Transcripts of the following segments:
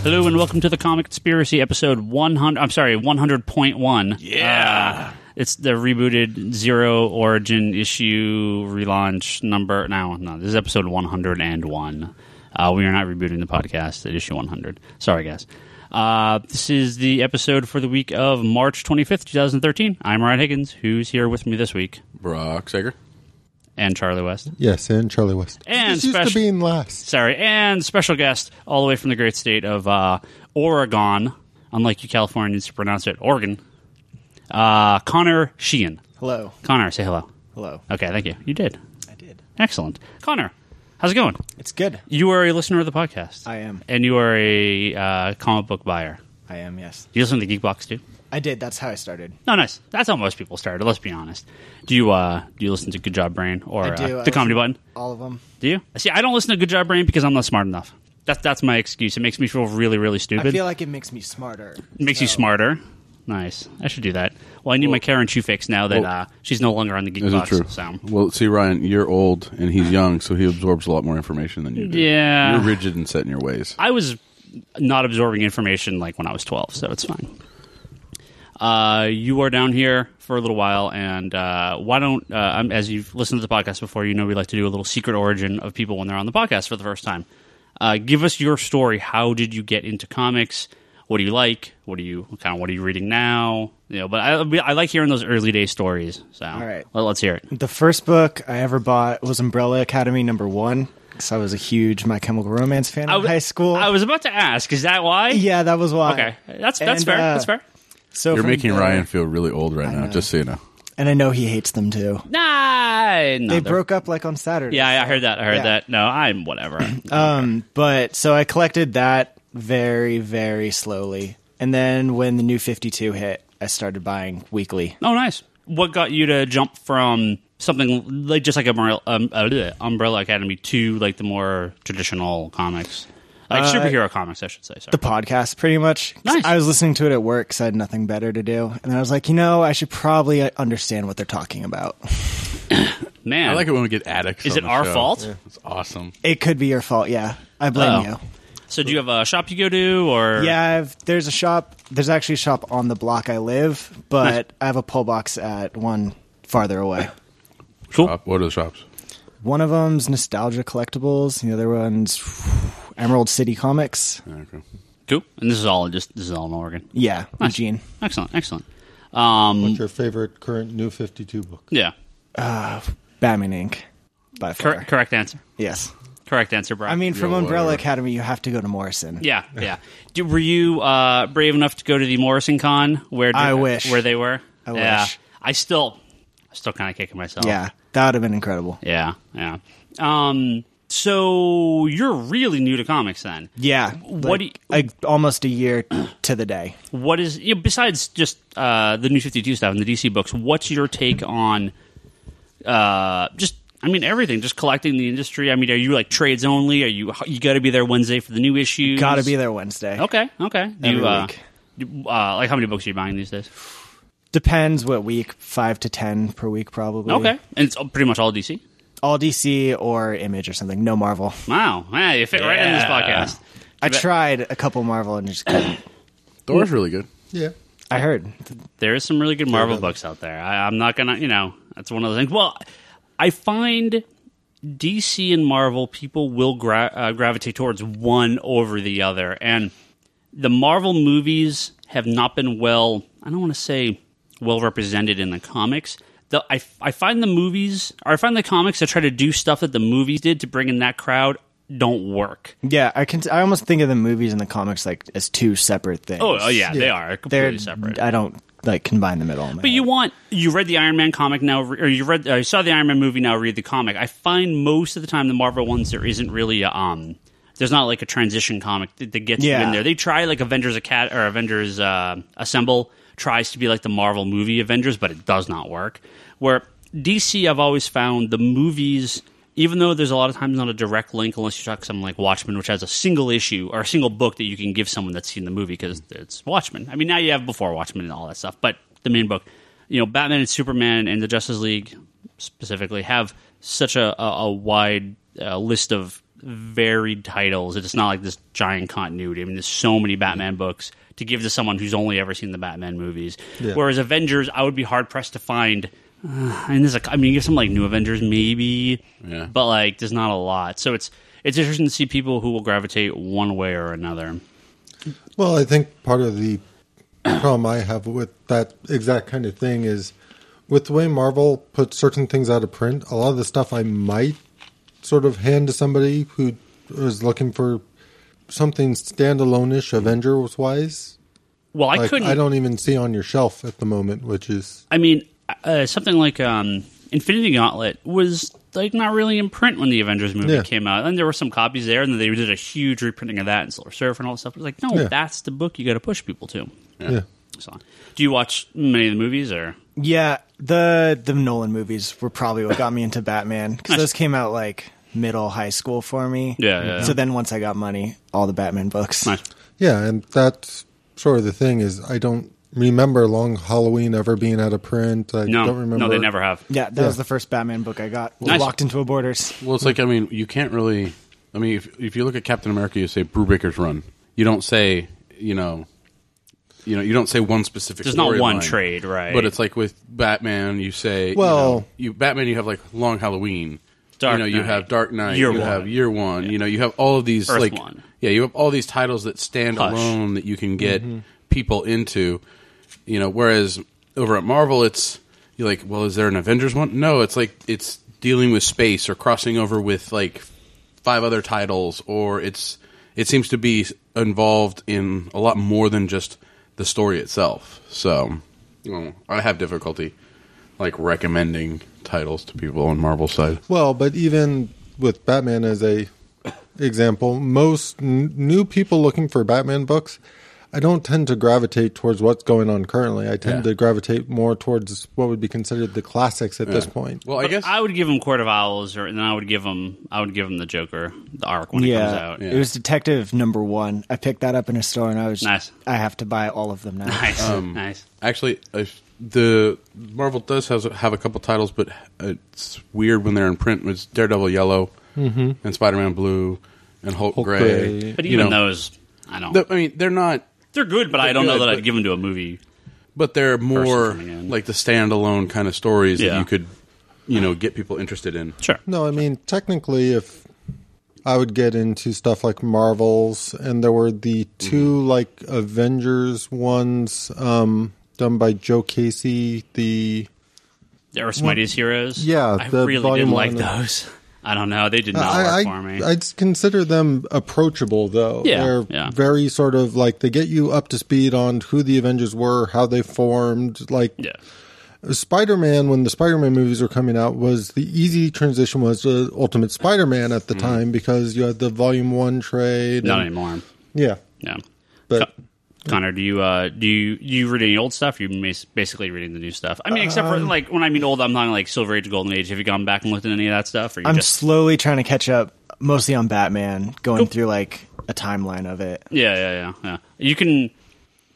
Hello and welcome to the Comic Conspiracy episode 100.1. Yeah. It's the rebooted Zero Origin issue relaunch number. No, this is episode 101. We are not rebooting the podcast at issue 100. Sorry, guys. This is the episode for the week of March 25th, 2013. I'm Ryan Higgins. Who's here with me this week? Brock Sager. And Charlie West. Yes, and Charlie West. And this used to be in last. Sorry, and special guest all the way from the great state of Oregon, unlike you Californians to pronounce it, Oregon, Connor Sheehan. Hello. Connor, say hello. Hello. Okay, thank you. You did. I did. Excellent. Connor, how's it going? It's good. You are a listener of the podcast. I am. And you are a comic book buyer. I am, yes. Do you listen to Geekbox too? I did. That's how I started. No, nice. That's how most people started, let's be honest. Do you listen to Good Job Brain or I do. The Comedy Button? All of them. Do you? See, I don't listen to Good Job Brain because I'm not smart enough. That's my excuse. It makes me feel really, really stupid. I feel like it makes me smarter. It makes you smarter. Nice. I should do that. Well, I need my Karen Chu fix now that she's no longer on the Is it true? Geekbox. So. Well, see, Ryan, you're old and he's young, so he absorbs a lot more information than you do. Yeah. You're rigid and set in your ways. I was not absorbing information like when I was 12, so it's fine. You are down here for a little while, and why don't, as you've listened to the podcast before, you know we like to do a little secret origin of people when they're on the podcast for the first time. Give us your story. How did you get into comics? What do you like? What are you reading now? You know, but I like hearing those early day stories. So, all right, let's hear it. The first book I ever bought was Umbrella Academy #1. Because I was a huge My Chemical Romance fan in high school. I was about to ask, is that why? Yeah, that was why. Okay, that's fair. That's fair. So you're making Ryan feel really old right now, just so you know. And I know he hates them too. They broke up like on Saturday. Yeah, I heard that. That. No, I'm whatever. But so I collected that very, very slowly. And then when the New 52 hit, I started buying weekly. Oh, nice. What got you to jump from something like just like Umbrella Academy to like the more traditional comics? Like superhero comics, I should say. Sorry. The podcast, pretty much. Nice. I was listening to it at work because I had nothing better to do. And then I was like, I should probably understand what they're talking about. Man. I like it when we get addicts. Is on it the our show. fault? Yeah. It's awesome. It could be your fault, yeah. I blame you. So do you have a shop you go to? Or Yeah, there's a shop. There's actually a shop on the block I live, but Nice. I have a pull box at one farther away. Cool. What are the shops? One of them's Nostalgia Collectibles. The other one's Emerald City Comics. Okay. Cool. And this is all in Oregon. Yeah, Nice. Eugene. Excellent. What's your favorite current New 52 book? Yeah. Batman Inc. By far. Correct answer. Yes. Correct answer, Brian. I mean, from Yeah, Umbrella whatever. Academy, you have to go to Morrison. Yeah. Were you brave enough to go to the Morrison Con where I wish. where they were? I Yeah. wish. I still kind of kicking myself. Yeah, that would have been incredible. Yeah. So you're really new to comics then. Yeah. What almost a year to the day. What is besides just the New 52 stuff and the DC books? What's your take on everything? Just collecting the industry. I mean, are you like trades only? Are you got to be there Wednesday for the new issues? Got to be there Wednesday. Okay. Every week. Like how many books are you buying these days? Depends what week. 5 to 10 per week, probably. Okay, and it's pretty much all DC. All DC or Image or something. No Marvel. Wow, you fit right in this podcast. I tried a couple Marvel and just couldn't. Thor's really good. Yeah. I heard. There is some really good Marvel books out there. I'm not gonna, that's one of the things. Well, I find DC and Marvel, people will gravitate towards one over the other, and the Marvel movies have not been I don't want to say well represented in the comics. I find the comics that try to do stuff that the movies did to bring in that crowd don't work. Yeah, I almost think of the movies and the comics like as two separate things. Oh yeah, they are completely They're separate. I don't like combine them at all. But you read the Iron Man comic now, or you saw the Iron Man movie now. Read the comic. I find most of the time the Marvel ones there isn't really there's not like a transition comic that gets you in there. They try like Avengers Assemble tries to be like the Marvel movie Avengers, but it does not work. Where DC, I've always found the movies, even though there's a lot of times not a direct link, unless you talk something like Watchmen, which has a single issue or a single book that you can give someone that's seen the movie because it's Watchmen. I mean, now you have before Watchmen and all that stuff, but the main book, Batman and Superman and the Justice League specifically have such a wide list of varied titles. It's not like this giant continuity. I mean, there's so many Batman books to give to someone who's only ever seen the Batman movies. Yeah. Whereas Avengers, I would be hard pressed to find. And there's like, I mean, you get some like New Avengers maybe, but like there's not a lot. So it's interesting to see people who will gravitate one way or another. Well, I think part of the problem I have with that exact kind of thing is with the way Marvel puts certain things out of print, a lot of the stuff I might sort of hand to somebody who is looking for something standalone-ish Avengers-wise. Well, I couldn't. I don't even see on your shelf at the moment, which is. I mean, something like Infinity Gauntlet was like not really in print when the Avengers movie came out, and there were some copies there, and then they did a huge reprinting of that and Silver Surfer and all that stuff. It was like, no, that's the book you got to push people to. Yeah. So, do you watch many of the movies, or? Yeah, the Nolan movies were probably what got me into Batman, because those came out like middle high school for me. Yeah. So then once I got money, all the Batman books. Nice. Yeah, and that's sort of the thing is I don't remember Long Halloween ever being out of print. I don't remember. No, they never have. Yeah, that was the first Batman book I got. Nice. Walked into a Borders. Well, it's like, I mean, you can't really. I mean, if you look at Captain America, you say Brubaker's Run. You don't say, you don't say one specific. There's not one line. trade, right? But it's like with Batman, you say, Batman, you have like Long Halloween. Dark you Knight. have Dark Knight. Year you One. have Year One. Yeah. You have all of these Earth One. you have all these titles that stand Hush. alone that you can get people into. Whereas over at Marvel, it's you're like, well, is there an Avengers one? No, it's like it's dealing with space or crossing over with like 5 other titles, or it seems to be involved in a lot more than just the story itself. So I have difficulty like recommending titles to people on Marvel's side. Well, but even with Batman as a example, most new people looking for Batman books, I don't tend to gravitate towards what's going on currently. I tend to gravitate more towards what would be considered the classics at this point. Well, I guess I would give him Court of Owls, and then I would give him the Joker, the arc when it comes out. It was Detective #1. I picked that up in a store, and I was nice. I have to buy all of them now. Nice, nice. Actually, the Marvel does have a couple titles, but it's weird when they're in print. It's Daredevil Yellow and Spider-Man Blue and Hulk Gray. But even those, I don't. I mean, they're not. They're good, but I don't know that I'd give them to a movie. But they're more like the standalone kind of stories that you could, get people interested in. Sure. No, I mean, technically, if I would get into stuff like Marvels, and there were the 2 like Avengers ones done by Joe Casey, the Earth's Mightiest Heroes. Yeah, I really didn't like those. I don't know. They did not work for me. I'd consider them approachable, though. Yeah, They're very sort of like they get you up to speed on who the Avengers were, how they formed. Like Spider-Man, when the Spider-Man movies were coming out, was the easy transition was to Ultimate Spider-Man at the time because you had the Volume 1 trade. Not anymore. Yeah. Yeah. But Connor, do you read any old stuff? Or you're basically reading the new stuff. I mean, except for like when I mean old, I'm not like Silver Age, Golden Age. Have you gone back and looked at any of that stuff? Or I'm slowly trying to catch up, mostly on Batman, going through like a timeline of it. Yeah. You can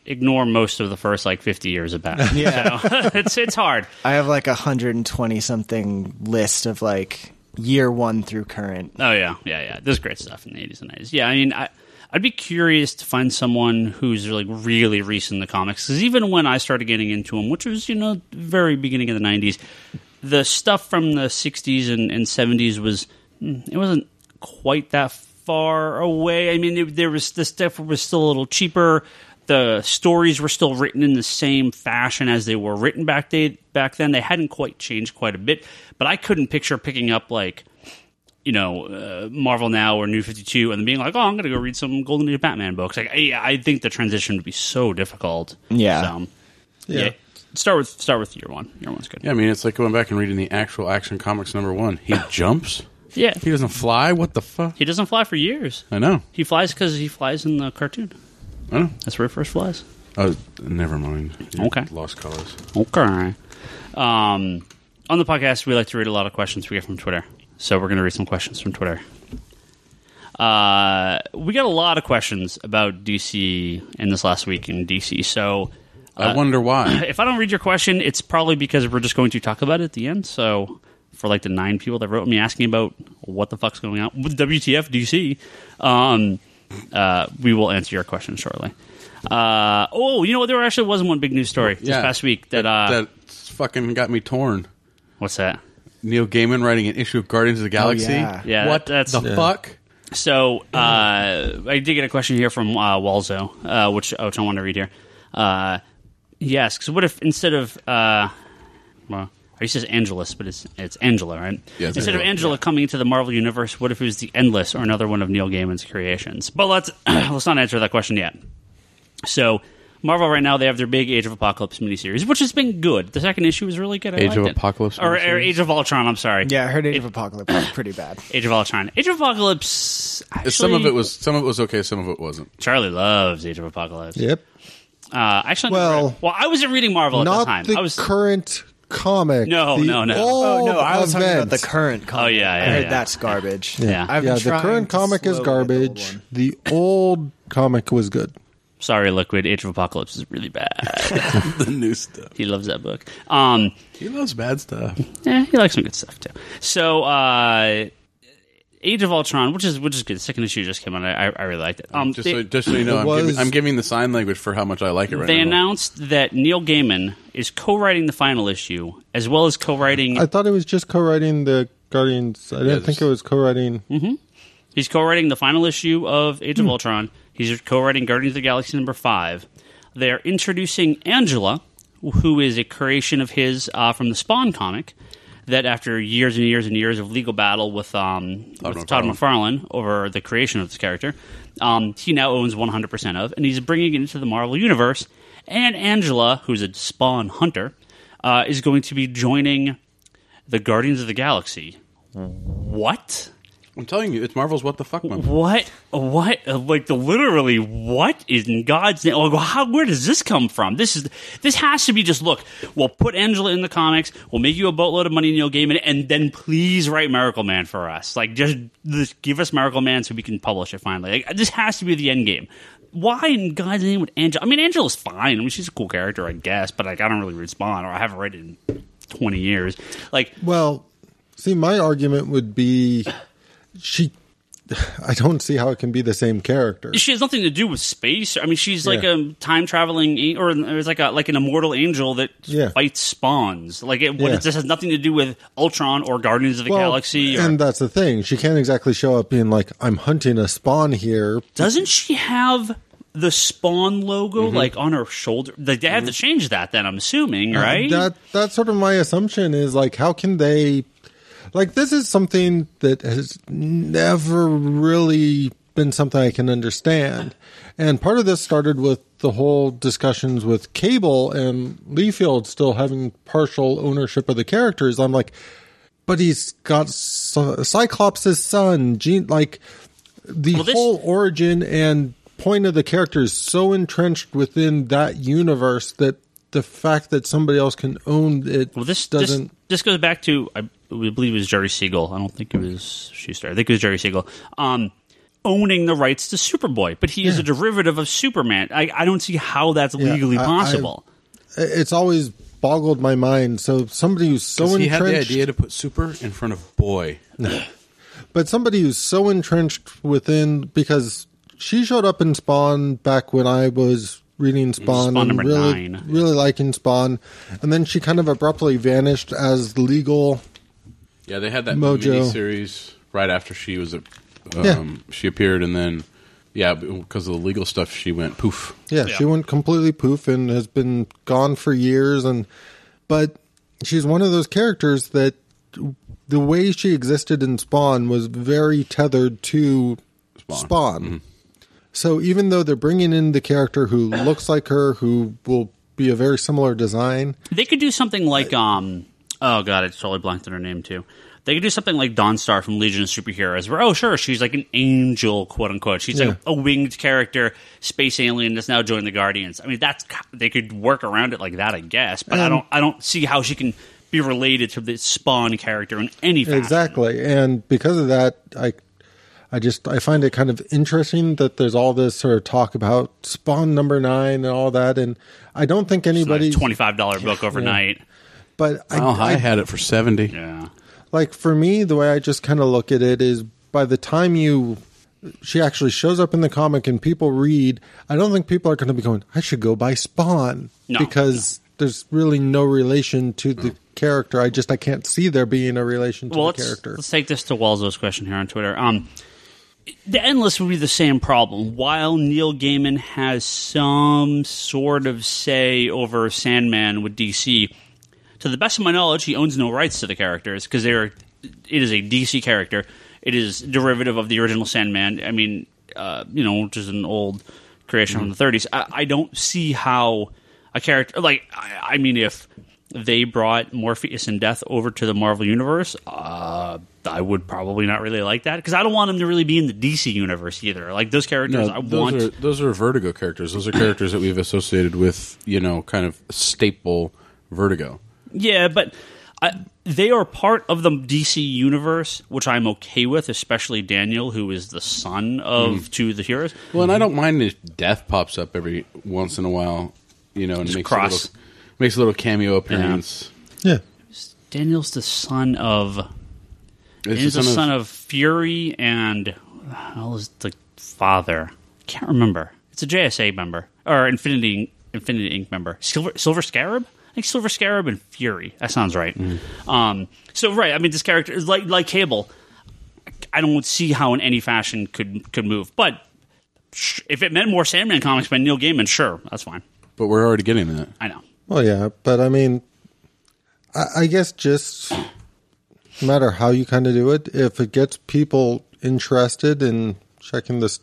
ignore most of the first like 50 years of Batman. Yeah, so it's hard. I have like 120 something list of like year 1 through current. Oh yeah. There's great stuff in the 80s and 90s. Yeah, I mean, I'd be curious to find someone who's like really recent in the comics, because even when I started getting into them, which was very beginning of the 90s, the stuff from the 60s and 70s it wasn't quite that far away. I mean, the stuff was still a little cheaper. The stories were still written in the same fashion as they were written back then. They hadn't quite changed quite a bit, but I couldn't picture picking up like Marvel Now or New 52 and then being like, oh, I'm going to go read some Golden Age Batman books. Like, I think the transition would be so difficult. Yeah. So, start with year 1. Year 1's good. Yeah, I mean, it's like going back and reading the actual Action Comics #1. He jumps? Yeah. He doesn't fly? What the fuck? He doesn't fly for years. I know. He flies because he flies in the cartoon. Oh. That's where he first flies. Oh, never mind. Okay. Lost colors. Okay. On the podcast, we like to read a lot of questions we get from Twitter. So we're going to read some questions from Twitter. We got a lot of questions about DC in this last week in DC. So I wonder why. If I don't read your question, it's probably because we're just going to talk about it at the end. So for like the 9 people that wrote me asking about what the fuck's going on with WTF DC. We will answer your question shortly. You know what? There actually wasn't one big news story this past week that fucking got me torn. What's that? Neil Gaiman writing an issue of Guardians of the Galaxy. Yeah, what the fuck? So I did get a question here from Walzo, which I want to read here. He asks, "What if instead of he says Angelus, but it's Angela, right? Yeah, instead of Angela coming into the Marvel universe, what if it was the Endless or another one of Neil Gaiman's creations?" But let's not answer that question yet. So Marvel right now, they have their big Age of Apocalypse miniseries, which has been good. The second issue was really good. Age of Apocalypse or Age of Ultron. I'm sorry. Yeah, I heard Age of Apocalypse was pretty bad. Age of Ultron. Age of Apocalypse. Actually, some of it was okay. Some of it wasn't. Charlie loves Age of Apocalypse. Yep. Actually, well, I wasn't reading Marvel at the time. Not the current comic. No. I was talking about the current comic. Oh, yeah. I heard that's garbage. Yeah. The current comic is garbage. The old comic was good. Sorry, Liquid. Age of Apocalypse is really bad. The new stuff. He loves that book. He loves bad stuff. Yeah, he likes some good stuff too. So, Age of Ultron, which is good. The second issue just came out. I really liked it. Just so you know, I'm giving the sign language for how much I like it right now. They announced that Neil Gaiman is co-writing the final issue, as well as co-writing... I thought it was just co-writing the Guardians. I didn't think it was co-writing... Mm-hmm. He's co-writing the final issue of Age of Ultron. He's co-writing Guardians of the Galaxy number 5. They're introducing Angela, who is a creation of his from the Spawn comic, that after years and years and years of legal battle with Todd McFarlane over the creation of this character, he now owns 100% of, and he's bringing it into the Marvel Universe. And Angela, who's a Spawn hunter, is going to be joining the Guardians of the Galaxy. What? I'm telling you, it's Marvel's What the Fuck month. What? Like, literally, what in God's name? Where does this come from? This has to be just, look, we'll put Angela in the comics, we'll make you a boatload of money, Neil Gaiman, and then please write Miracle Man for us. Like, just give us Miracle Man so we can publish it finally. Like, this has to be the end game. Why in God's name would Angela... I mean, Angela's fine. I mean, she's a cool character, I guess, but, like, I don't really read Spawn, or I haven't read it in 20 years. Like... Well, see, my argument would be... I don't see how it can be the same character. She has nothing to do with space. I mean, she's like a time traveling, or it's like an immortal angel that fights spawns. Like this has nothing to do with Ultron or Guardians of the Galaxy. And that's the thing; she can't exactly show up being like, "I'm hunting a spawn here." Doesn't she have the Spawn logo like on her shoulder? They have to change that. Then I'm assuming, right? That's sort of my assumption. Is like, how can they? Like, this is something that has never really been something I can understand. And part of this started with the whole discussions with Cable and Liefeld still having partial ownership of the characters. I'm like, but he's got Cyclops' son. Like, whole origin and point of the character is so entrenched within that universe that the fact that somebody else can own it doesn't... This goes back to... I believe it was Jerry Siegel. I don't think it was Schuster. I think it was Jerry Siegel. Owning the rights to Superboy. But he is a derivative of Superman. I don't see how that's legally possible. It's always boggled my mind. So somebody who's so entrenched... He had the idea to put super in front of boy. But somebody who's so entrenched within... Because she showed up in Spawn back when I was... reading Spawn and really liking Spawn, and then she kind of abruptly vanished as legal. Yeah, they had that Mojo miniseries right after she was she appeared, and then because of the legal stuff, she went poof. Yeah, she went completely poof and has been gone for years. But she's one of those characters that the way she existed in Spawn was very tethered to Spawn. Mm-hmm. So even though they're bringing in the character who looks like her, who will be a very similar design... They could do something like... oh, God, I totally blanked on her name, too. They could do something like Dawnstar from Legion of Superheroes, where, sure, she's like an angel, quote-unquote. She's like a winged character, space alien that's now joined the Guardians. I mean, they could work around it like that, I guess. But I don't see how she can be related to the Spawn character in any fashion. Exactly. And because of that, I find it kind of interesting that there's all this sort of talk about Spawn number 9 and all that, and I don't think anybody... It's a $25 book overnight. But I had it for $70. Yeah. like for me, the way I just kind of look at it is by the time she actually shows up in the comic and people read, I don't think people are going to be going, I should go buy Spawn, because there's really no relation to the character. I can't see there being a relation to the character. Let's take this to Walzo's question here on Twitter. The Endless would be the same problem. While Neil Gaiman has some sort of say over Sandman with DC, to the best of my knowledge, he owns no rights to the characters because it is a DC character. It is derivative of the original Sandman. I mean, which is an old creation from the 30s. I don't see how a character if they brought Morpheus and Death over to the Marvel Universe, I would probably not really like that because I don't want them to really be in the DC Universe either. Like those characters, those are Vertigo characters. Those are characters that we've associated with, kind of staple Vertigo. Yeah, but they are part of the DC Universe, which I'm okay with, especially Daniel, who is the son of two of the heroes. Well, and I don't mind if Death pops up every once in a while, and makes a little cameo appearance. Yeah. Daniel's the son of... He's the son of Fury and... What was the father? Can't remember. It's a JSA member. Or Infinity Inc. member. Silver Scarab? I think Silver Scarab and Fury. That sounds right. This character is like Cable. I don't see how in any fashion could move. But if it meant more Sandman comics by Neil Gaiman, sure, that's fine. But we're already getting that. I know. Well, yeah, but I mean, I guess just no matter how you kind of do it, if it gets people interested in checking this,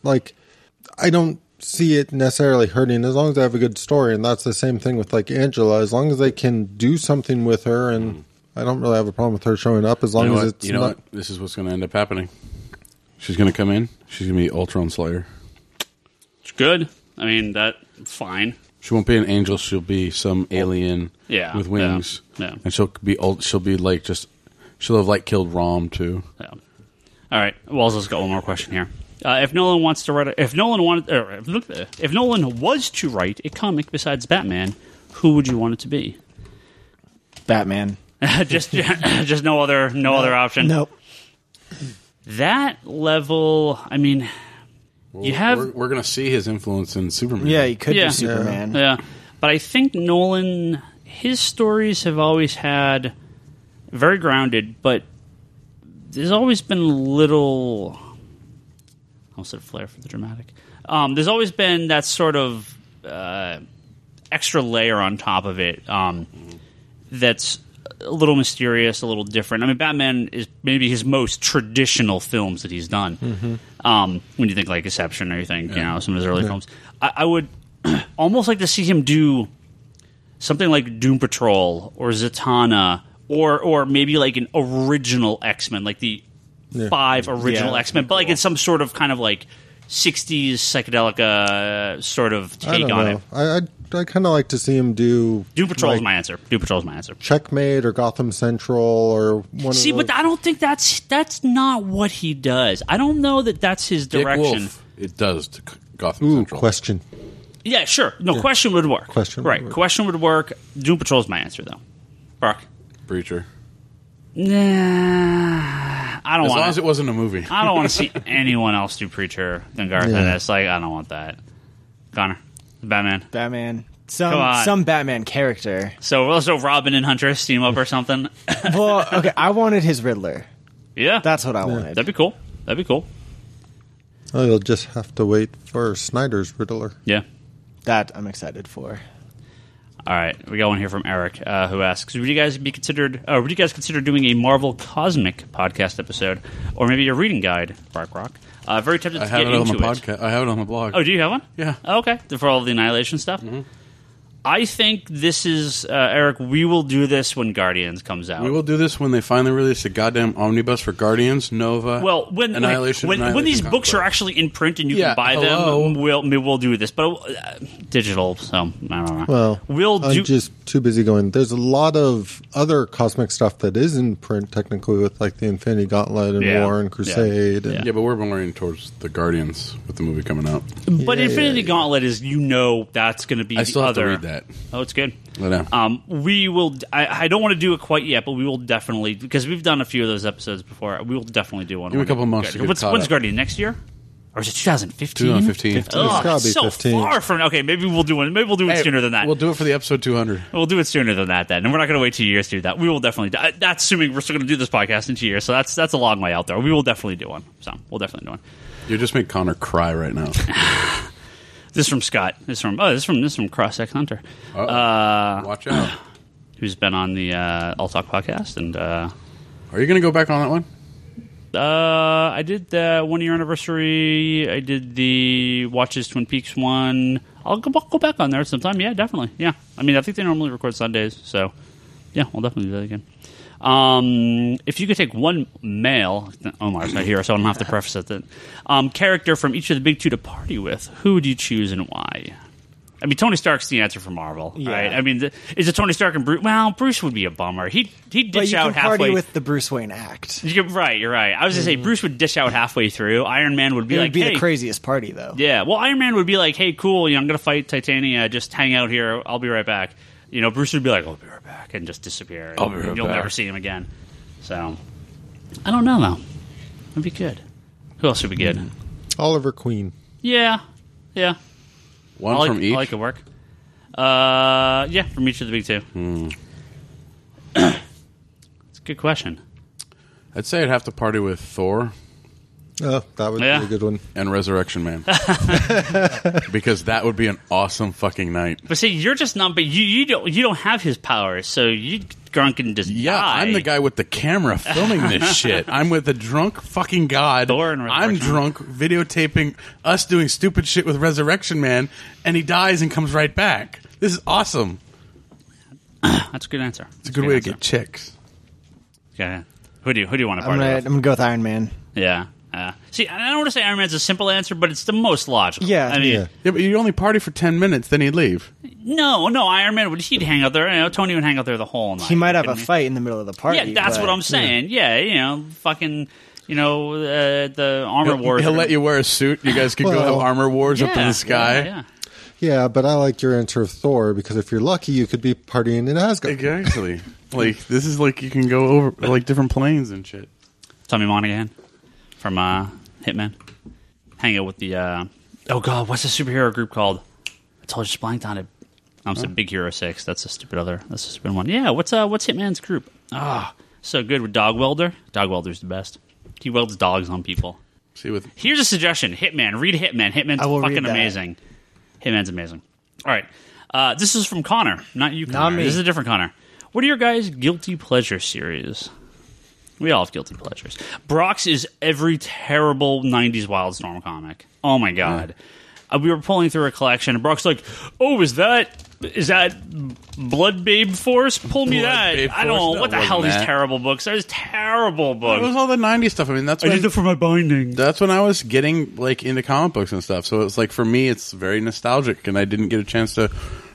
I don't see it necessarily hurting as long as they have a good story. And that's the same thing with Angela. As long as they can do something with her, and I don't really have a problem with her showing up as long as it's what? This is what's going to end up happening. She's going to come in. She's going to be Ultron Slayer. It's good. I mean, that's fine. She won't be an angel. She'll be some alien with wings. Yeah. And she'll be she'll have killed Rom too. Yeah. All right. Well, let's got one more question here. If Nolan was to write a comic besides Batman, who would you want it to be? Batman. just no other option. Nope. That level, I mean, we're going to see his influence in Superman. Yeah, he could be Superman. Yeah, but I think Nolan, his stories have always had very grounded, but there's always been a little. I almost said flair for the dramatic. There's always been that sort of extra layer on top of it that's a little mysterious, a little different. I mean, Batman is maybe his most traditional films that he's done. When you think Inception or you think some of his early films, I would almost like to see him do something like Doom Patrol or Zatanna or maybe an original X-Men, the 5 original X-Men, but in some sort of kind of 60s psychedelic sort of take on it. I kind of like to see him do Doom Patrol is my answer. Doom Patrol is my answer. Checkmate or Gotham Central or one. See, but I don't think that's not what he does. I don't know that that's his direction. Dick Wolf, it does to Gotham Central. Question. Yeah, sure. No, Question would work. Question would work. Doom Patrol is my answer, though. Brock. Preacher. Nah, I don't want. As long as it wasn't a movie. I don't want to see anyone else do Preacher than Garth Ennis. I don't want that. Connor, Batman. Some Batman character. So Robin and Huntress team up or something. Well, okay, I wanted his Riddler. Yeah, that's what I wanted. That'd be cool. Oh, you'll just have to wait for Snyder's Riddler. Yeah, that I'm excited for. All right, we got one here from Eric who asks: Would you guys consider doing a Marvel Cosmic podcast episode, or maybe a reading guide? Rock. Very tempted to get into it. I have it on the blog. Oh, do you have one? Yeah. Oh, okay, for all the Annihilation stuff. Mm-hmm. I think this is Eric. We will do this when Guardians comes out. We will do this when they finally release a goddamn omnibus for Guardians, Nova. Well, when Annihilation, when these books are actually in print and you can buy them, we'll do this. But digital, so I don't know. Well, I'm just too busy going. There's a lot of other cosmic stuff that is in print, technically, with the Infinity Gauntlet and War and Crusade. Yeah, but we're more towards the Guardians with the movie coming out. But Infinity Gauntlet is, that's going to be I still have to read that. yet. Oh, it's good. I know. We will. I don't want to do it quite yet, but we will definitely, because we've done a few of those episodes before. We will definitely do one. Give me a couple months to get When's caught up. Guardian, next year? Or is it 2015? 2015. Oh, gotta it's be so 15. far from. Okay, maybe we'll do one. Maybe we'll do it Hey, sooner than that. We'll do it for the episode 200. We'll do it sooner than that, then, and we're not going to wait 2 years to do that. We will definitely. That's assuming we're still going to do this podcast in 2 years, so that's a long way out there. We will definitely do one. So we'll definitely do one. You just made Connor cry right now. This is from Scott. This is from Cross X Hunter, Watch out. who's been on the All Talk podcast, and Are you going to go back on that one? I did the 1 year anniversary. I did the Watches Twin Peaks one. I'll go back on there sometime. Yeah, definitely. Yeah, I mean, I think they normally record Sundays, so yeah, we'll definitely do that again. If you could take one male, Omar's not here, so I don't have to preface it. Then, character from each of the big two to party with, who would you choose and why? I mean, Tony Stark's the answer for Marvel, right? I mean, is it Tony Stark and Bruce? Well, Bruce would be a bummer. He'd But dish you out can party halfway. with the Bruce Wayne act. You're right. I was gonna say Bruce would dish out halfway through. Iron Man would be It like, would be "Hey, the craziest party, though. yeah." Well, Iron Man would be like, "Hey, cool. I'm gonna fight Titania. Just hang out here. I'll be right back." Bruce would be like, "I'll be right back," and just disappear. I'll be right You'll back. never see him again. So, I don't know though. That'd be good. Who else would be good? Oliver Queen. Yeah. One from each? I like it work. Yeah, from each of the big two. It's a good question. I'd say I'd have to party with Thor Oh, that would Yeah. be a good one. and Resurrection Man. Because that would be an awesome fucking night. But see, you're just not. But you don't have his powers, so you drunk and just Yeah, die. I'm the guy with the camera filming this shit. I'm with a drunk fucking god. Thor and I'm Resurrection. drunk videotaping us doing stupid shit with Resurrection Man, and he dies and comes right back. This is awesome. That's a good answer. It's a good way to get chicks. Yeah. Who do you want to I'm party with? gonna go with Iron Man. Yeah. See, I don't want to say Iron Man's a simple answer, but it's the most logical. Yeah. I mean, Yeah. Yeah, but you'd only party for 10 minutes, then he'd leave. no, Iron Man he'd hang out there. Tony would hang out there the whole night. He might have a Kidding me? fight in the middle of the party. Yeah, that's but- what I'm saying. Yeah, fucking, the armor wars. He'll let you wear a suit. You guys could go Well, have armor wars up in the sky. Yeah. Yeah, but I like your answer of Thor because if you're lucky, you could be partying in Asgard. Exactly. Like, this is like you can go over like different planes and shit. Tommy Monaghan from Hitman. Hang out with the oh god, what's the superhero group called? I totally just blanked on it. I'm saying Big Hero 6. That's a stupid one. Yeah, what's Hitman's group? So good with Dog Welder. Dog Welder's the best. He welds dogs on people. See, with Here's a suggestion: Hitman. Read Hitman. Hitman's I will fucking read that. amazing. Hitman's amazing. All right, this is from Connor, not you, Connor. Not me. This is a different Connor. What are your guys' guilty pleasure series? We all have guilty pleasures. Brock's is every terrible 90s Wildstorm comic. Oh my god. We were pulling through a collection and Brock's like, "Oh, is that Blood Babe Force? Pull me Blood that." Babe I don't Force? know. No, What the it hell wasn't these that. terrible books. There's terrible it books. was all the 90s stuff. I mean, that's I when did that for my binding. that's when I was getting like into comic books and stuff. So it's like for me, it's very nostalgic, and I didn't get a chance to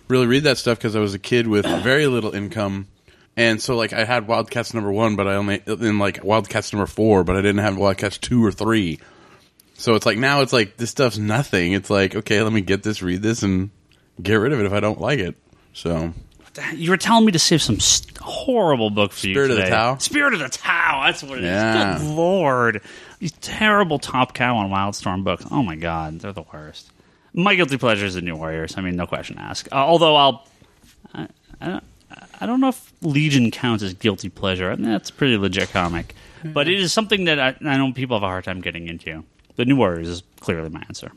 really read that stuff because I was a kid with very little income, and so like I had Wildcats #1, but I only in like Wildcats #4, but I didn't have Wildcats 2 or 3. So it's like now it's like this stuff's nothing. It's like, okay, let me get this, read this, and get rid of it if I don't like it. So You were telling me to save some horrible book for you Spirit of the today. Tau? Spirit of the Tau. That's what it is. Yeah. Good lord. These terrible Top Cow and Wildstorm books. Oh my god, they're the worst. My guilty pleasure is the New Warriors. I mean, no question asked. Although I don't know if Legion counts as guilty pleasure. I mean, that's a pretty legit comic. But it is something that I know people have a hard time getting into. The New Warriors is clearly my answer.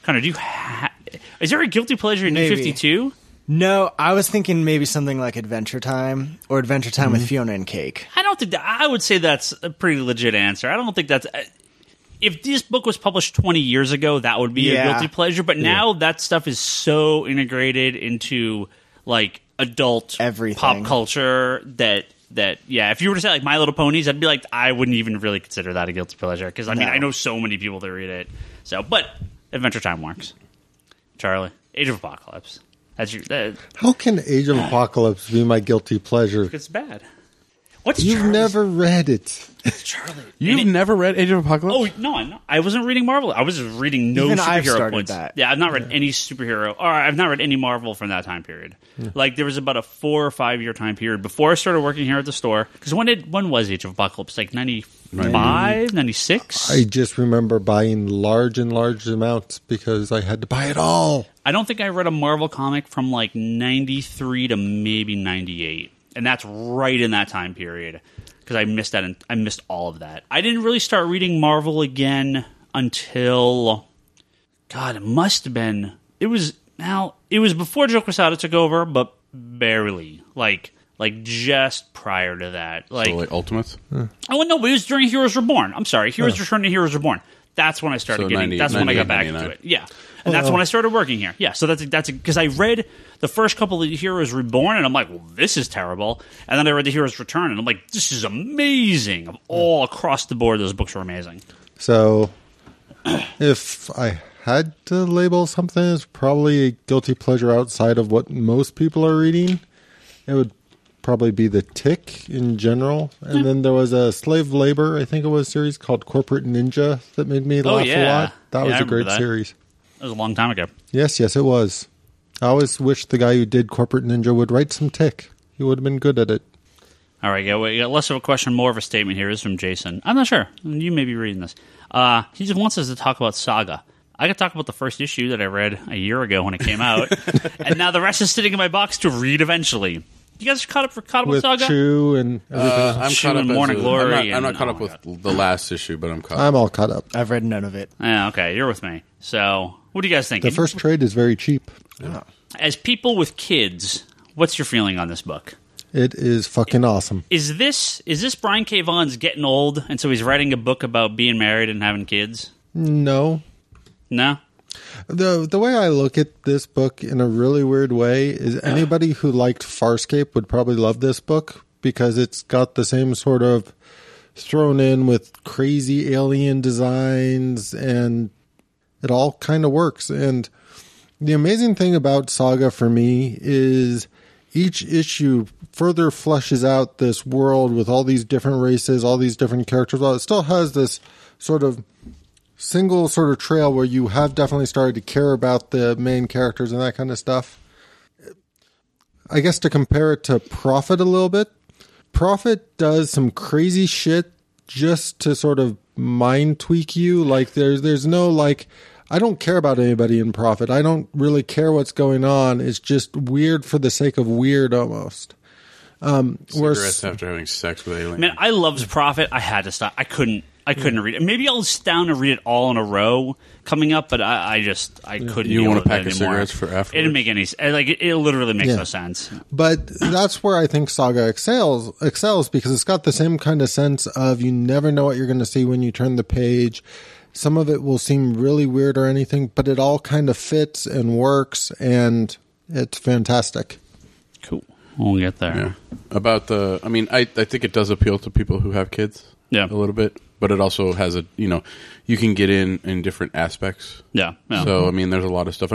Connor, is there a guilty pleasure in New Maybe. 52? No, I was thinking maybe something like Adventure Time or Adventure Time with Fiona and Cake. I don't think that. I would say that's a pretty legit answer. I don't think that's. If this book was published 20 years ago, that would be a Yeah. guilty pleasure. But now that stuff is so integrated into like adult Everything. pop culture that yeah. If you were to say like My Little Ponies, I'd be like, I wouldn't even really consider that a guilty pleasure because I mean No. I know so many people that read it. So, but Adventure Time works. Charlie, Age of Apocalypse. That's your. How can Age of Apocalypse be my guilty pleasure? It's bad. What's You've Charlie's? never read it. Charlie? You've never read Age of Apocalypse? Oh no, I wasn't reading Marvel. I was just reading no Even I've superhero started points. that. Yeah, I've not read any superhero, or I've not read any Marvel from that time period. Like there was about a 4 or 5 year time period before I started working here at the store. Because when was Age of Apocalypse? Like 95, 96? I just remember buying large and large amounts because I had to buy it all. I don't think I read a Marvel comic from like 93 to maybe 98. And that's right in that time period. Because I missed that, and I missed all of that. I didn't really start reading Marvel again until, God, it must have been. It was before Joe Quesada took over, but barely, like just prior to that. Like, So, like Ultimates? oh no, but it was during Heroes Reborn. I'm sorry, Heroes Return to Heroes Reborn. That's when I started So getting. 90 That's when I got back 99. into it. Yeah, and that's when I started working here. Yeah, so that's because I read the first couple of Heroes Reborn, and I'm like, well, this is terrible. And then I read the Heroes Return, and I'm like, this is amazing. All across the board, those books are amazing. So, if I had to label something as probably a guilty pleasure outside of what most people are reading, it would probably be The Tick in general. And then there was a slave labor, I think it was, series called Corporate Ninja that made me laugh a lot. That was I a great remember that. series. That was a long time ago. Yes, it was. I always wish the guy who did Corporate Ninja would write some Tick. He would have been good at it. All right, we got less of a question, more of a statement here. This is from Jason. I'm not sure. You may be reading this. He just wants us to talk about Saga. I could talk about the first issue that I read a year ago when it came out, and now the rest is sitting in my box to read eventually. You guys caught up with With Saga? Chew and everything. I'm Chew caught up and as Morning Glory I'm not and- caught oh up my with the last issue, but I'm caught up. I'm all caught up. I've read none of it. Yeah, okay, you're with me. So, what do you guys think? The first trade is very cheap. As people with kids, what's your feeling on this book? It is fucking awesome. Is this Brian K. Vaughan's getting old, and so he's writing a book about being married and having kids? No. No? The way I look at this book in a really weird way is anybody who liked Farscape would probably love this book because it's got the same sort of thrown in with crazy alien designs and it all kind of works. And the amazing thing about Saga for me is each issue further fleshes out this world with all these different races, all these different characters. Well, it still has this sort of single sort of trail where you have definitely started to care about the main characters and that kind of stuff. I guess to compare it to Prophet a little bit, Prophet does some crazy shit just to sort of mind tweak you. Like there's no like, I don't care about anybody in Prophet. I don't really care what's going on. It's just weird for the sake of weird almost. Cigarettes after having sex with aliens. Man, I loved Prophet. I had to stop. I couldn't read it. Maybe I'll sit down and read it all in a row coming up, but I couldn't. You deal want a with pack it of anymore. cigarettes for afterwards? It didn't make any sense. Like it literally makes Yeah. no sense. But that's where I think Saga excels because it's got the same kind of sense of you never know what you're going to see when you turn the page. Some of it will seem really weird or anything, but it all kind of fits and works, and it's fantastic. Cool. We'll get there. Yeah. About I think it does appeal to people who have kids. Yeah. A little bit, but it also has you can get in different aspects. Yeah. Yeah. So, there's a lot of stuff.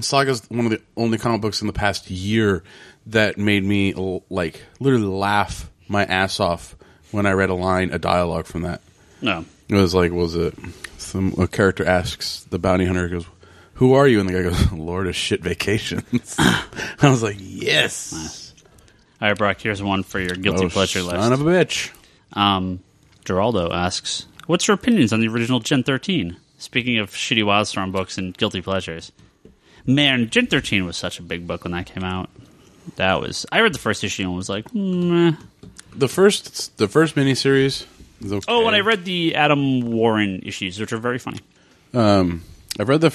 Saga's one of the only comic books in the past year that made me like literally laugh my ass off when I read a dialogue from that. No. It was like, a character asks the bounty hunter, goes, "Who are you?" And the guy goes, "Lord of Shit Vacations." I was like, yes. Nice. All right, Brock, here's one for your guilty pleasure list. Son of a bitch. Geraldo asks, what's your opinions on the original Gen 13? Speaking of shitty Wildstorm books and guilty pleasures. Man, Gen 13 was such a big book when that came out. I read the first issue and was like, meh. The first miniseries is okay. Oh, and I read the Adam Warren issues, which are very funny. I've read the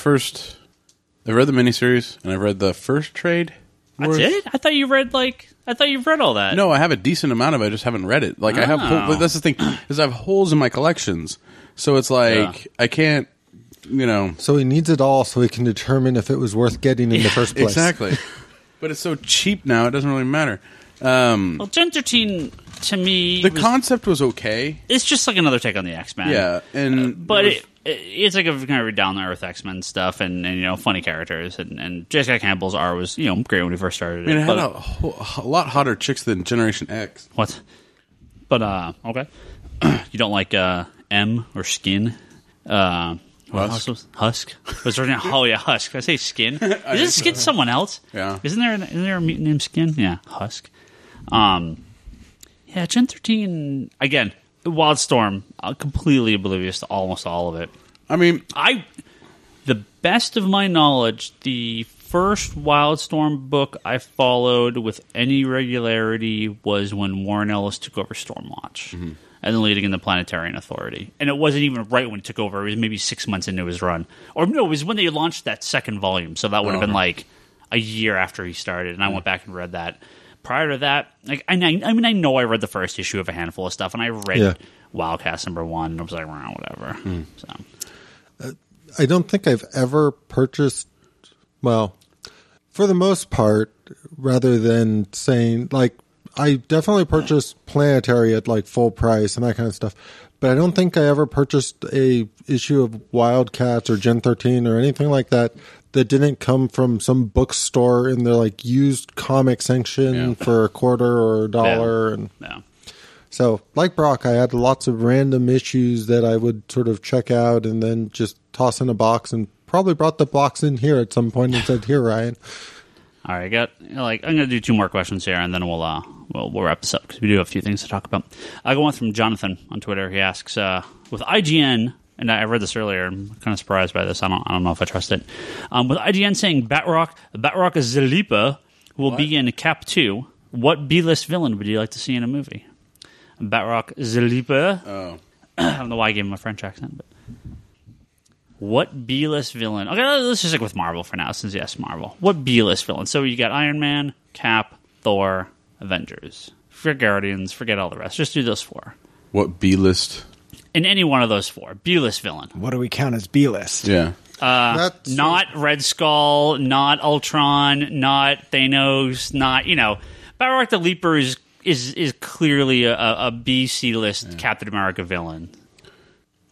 miniseries, and I've read the first trade. That's it? I thought you read all that. No, I have a decent amount of it. I just haven't read it. Like I have. Oh. That's the thing is I have holes in my collections, so it's like I can't. So he needs it all so he can determine if it was worth getting in the first place. Exactly. But it's so cheap now; it doesn't really matter. Well, Gen 13, to me, The concept was okay. it's just like another take on the X-Men. Yeah, and But it's like a kind of down-to-earth X-Men stuff and funny characters. And Jessica Campbell's art was, great when we first started it. it had But- a lot hotter chicks than Generation X. What? But okay, you don't like M or Skin? Husk. Was there oh yeah, Husk. Did I say Skin? Is Skin someone else? Yeah. Isn't there a mutant named Skin? Yeah, Husk. Yeah, Gen 13 again. Wildstorm. Completely oblivious to almost all of it. I mean, the best of my knowledge, the first Wildstorm book I followed with any regularity was when Warren Ellis took over Stormwatch. And then leading in the Planetarian Authority. And it wasn't even right when he took over. It was maybe 6 months into his run. Or no, it was when they launched that second volume. So that would have been like a year after he started. And I went back and read that. Prior to that, like I know I read the first issue of a handful of stuff. And I read Wildcast #1. And I was like, well, whatever. So I don't think I've ever purchased, well, for the most part, rather than saying, like, I definitely purchased Planetary at like full price and that kind of stuff, but I don't think I ever purchased a issue of Wildcats or Gen 13 or anything like that that didn't come from some bookstore in their like used comic section for $0.25 or $1. And so, like Brock, I had lots of random issues that I would sort of check out and then just toss in a box, and probably brought the box in here at some point and said, "Here, Ryan." All right, I'm going to do 2 more questions here, and then we'll wrap this up because we do have a few things to talk about. I got one from Jonathan on Twitter. He asks, with IGN, and I read this earlier. I'm kind of surprised by this. I don't know if I trust it. With IGN saying Batroc Zalipa will be in Cap 2, what B-list villain would you like to see in a movie? Batroc Zalipa. Oh. I don't know why I gave him a French accent, but what B-list villain? Okay, let's just stick with Marvel for now, since yes, Marvel. What B-list villain? So you got Iron Man, Cap, Thor, Avengers. Forget Guardians, forget all the rest. Just do those 4. What B-list? In any one of those 4. B-list villain. What do we count as B-list? Yeah. Not Red Skull, not Ultron, not Thanos, not, Batroc the Leaper is clearly a B, C list Captain America villain.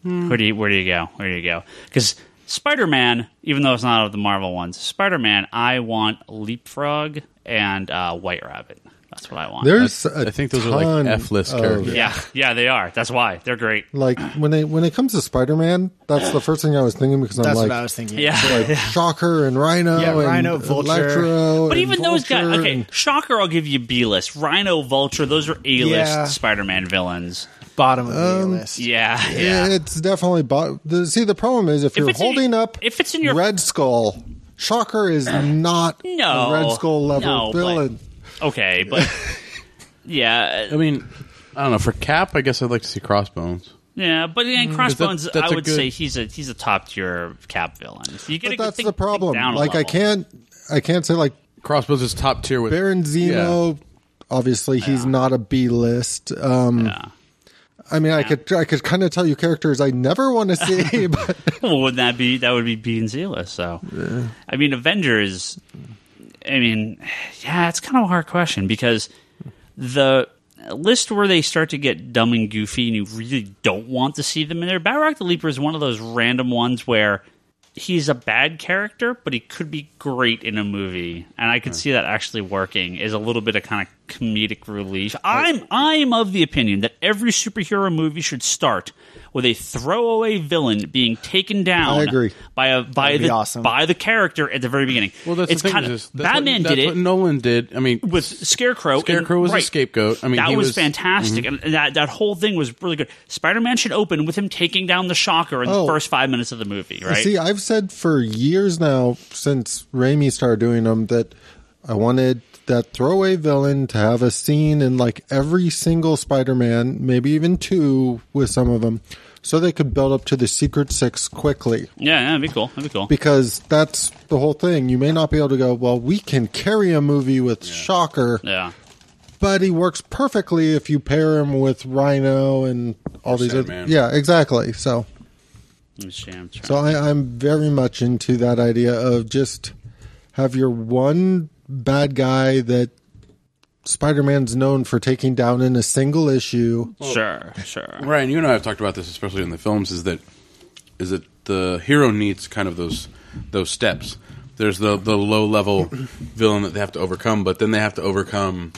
Where do you go? Because Spider-Man, even though it's not of the Marvel ones, Spider-Man, I want Leapfrog and White Rabbit. That's what I want. I think those are like F-list characters. Yeah, they are. That's why they're great. Like when it comes to Spider-Man, that's the first thing I was thinking, because That's I'm what I was thinking. Yeah. like Shocker and Rhino, Yeah, and Rhino, Vulture. Electro, But even and those guys, Vulture okay, and- Shocker, I'll give you B-list. Rhino, Vulture, those are A-list Yeah. Spider-Man villains. Bottom of the list. Yeah. It's definitely. See, the problem is if you're it's in holding your- up if it's in your- Red Skull, Shocker is not No. a Red Skull level No, villain. Okay, but yeah, I mean, I don't know. For Cap, I guess I'd like to see Crossbones. yeah, but again, Crossbones, that's I a would good- say he's a top tier Cap villain. So you gotta But that's think the problem. down a Like I level. can't say like Crossbones is top tier with Baron Zemo. Obviously, he's not a B list. Yeah. I mean, I could kind of tell you characters I never want to see, but Well, that would be B and C list. So, I mean, Avengers. I mean, yeah, it's kind of a hard question because the list where they start to get dumb and goofy and you really don't want to see them in there. Batroc the Leaper is one of those random ones where he's a bad character, but he could be great in a movie, and I could see that actually working as a little bit of kind of comedic relief. I'm of the opinion that every superhero movie should start with a throwaway villain being taken down I agree. by awesome. the character at the very beginning. Well, that's it's the thing. kind Is of that's Batman what, did that's it what Nolan did. I mean, with Scarecrow. Scarecrow was a scapegoat. I mean, that he was fantastic, Mm-hmm. and that whole thing was really good. Spider-Man should open with him taking down the Shocker in the first 5 minutes of the movie, right? See, I've said for years now, since Raimi started doing them, that I wanted that throwaway villain to have a scene in like every single Spider-Man, maybe even 2 with some of them, so they could build up to the Secret Six quickly. Yeah, that'd be cool. That'd be cool. Because that's the whole thing. You may not be able to go, well, we can carry a movie with Shocker, Yeah. but he works perfectly if you pair him with Rhino and all these other. Sandman. Yeah, exactly. So Let me see, I'm trying. So I'm very much into that idea of just have your one bad guy that Spider-Man's known for taking down in a single issue. Sure. Ryan, you and I have talked about this, especially in the films. Is that the hero needs kind of those steps. There's the low level villain that they have to overcome, but then they have to overcome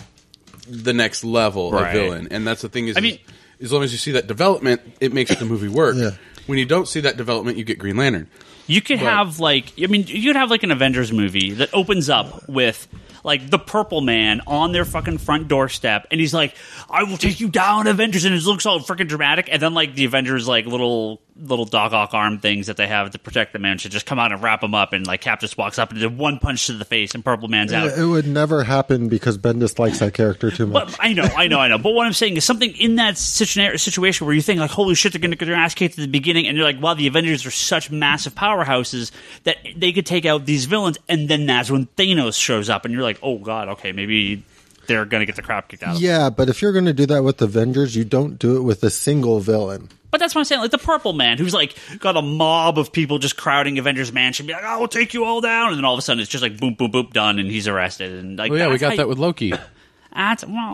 the next level Right. of villain. And that's the thing is, I mean- as long as you see that development, it makes the movie work. Yeah. When you don't see that development, you get Green Lantern. You could have you could have like an Avengers movie that opens up with like the Purple Man on their fucking front doorstep, and he's like, "I will take you down, Avengers," and it looks all freaking dramatic. And then like the Avengers like little Doc Ock arm things that they have to protect the man should just come out and wrap him up, and like Cap just walks up and did one punch to the face, and Purple Man's out. It would never happen because Bendis likes that character too much. But I know. But what I'm saying is something in that situation where you think like, holy shit, they're going to get their ass kicked at the beginning, and you're like, wow, the Avengers are such massive powerhouses that they could take out these villains, and then that's when Thanos shows up, and you're like, oh god, okay, maybe they're going to get the crap kicked out of them. Yeah, but if you're going to do that with Avengers, you don't do it with a single villain. But that's what I'm saying, like the Purple Man, who's like got a mob of people just crowding Avengers Mansion, be like, "I will take you all down," and then all of a sudden it's just like boom, boom, boom, done, and he's arrested. And like, Oh yeah, we that's got how that with Loki.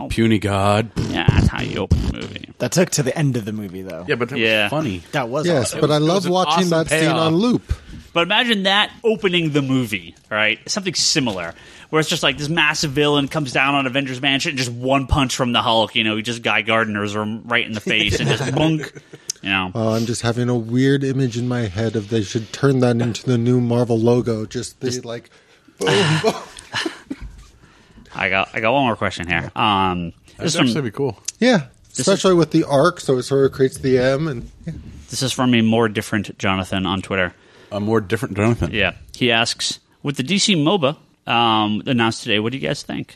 Puny God. yeah, that's how you open the movie. That took to the end of the movie, though. Yeah, but that Yeah. was funny. That was Yes, awesome. but I it was love an watching awesome that scene payoff. on loop. But imagine that opening the movie, right? Something similar, where it's just like this massive villain comes down on Avengers Mansion, and just one punch from the Hulk, he just Guy Gardner's him right in the face, and just bunk, Oh, I'm just having a weird image in my head of they should turn that into the new Marvel logo. Just like, boom, boom. I got one more question here. This That'd is actually from be cool. Yeah, especially with the arc, so it sort of creates the M. And yeah. this is from a more different Jonathan on Twitter. A more different Jonathan. Yeah, he asks, with the DC MOBA announced today, what do you guys think?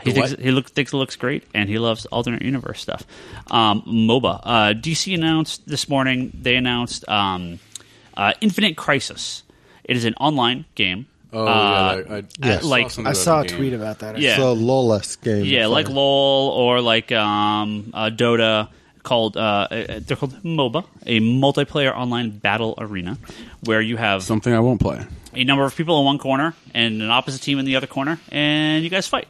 He thinks it looks great, and he loves alternate universe stuff. MOBA. DC announced this morning. They announced Infinite Crisis. It is an online game. Oh, yeah. I saw a tweet about that. Yeah. It's a LOL-esque game. Yeah, like LOL or like Dota. They're called MOBA, a multiplayer online battle arena, where you have Something I won't play. a number of people in one corner and an opposite team in the other corner, and you guys fight.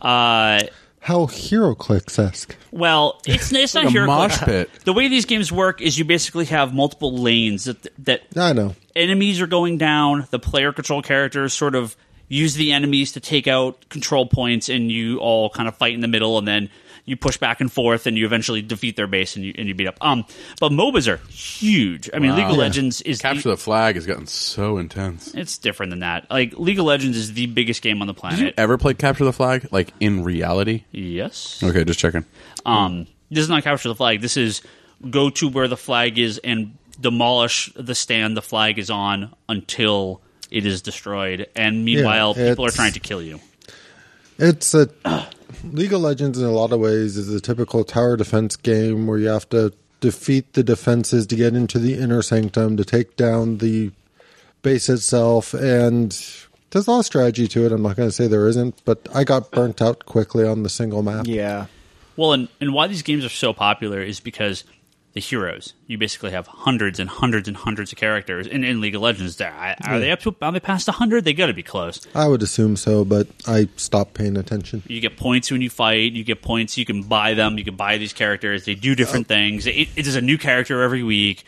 How HeroClix-esque. Well, it's not Like a HeroClix. mosh pit. The way these games work is you basically have multiple lanes that I know. enemies are going down. The player control characters sort of use the enemies to take out control points, and you all kind of fight in the middle, and then you push back and forth, and you eventually defeat their base, and you beat up. But MOBAs are huge. I mean, Wow. League of Yeah. Legends is Capture the Flag has gotten so intense. it's different than that. Like League of Legends is the biggest game on the Did planet. you ever play Capture the Flag, like in reality? Yes. Okay, just checking. This is not capture the flag. This is go to where the flag is and demolish the stand the flag is on until it is destroyed. And meanwhile, people are trying to kill you. It's a League of Legends in a lot of ways is a typical tower defense game where you have to defeat the defenses to get into the inner sanctum to take down the base itself, and there's a lot of strategy to it. I'm not going to say there isn't, but I got burnt out quickly on the single map. Yeah. Well, and why these games are so popular is because the heroes. You basically have hundreds and hundreds and hundreds of characters in League of Legends. Are they past 100? They got to be close. I would assume so, but I stopped paying attention. You get points when you fight. You get points. You can buy them. You can buy these characters. They do different things. It is a new character every week.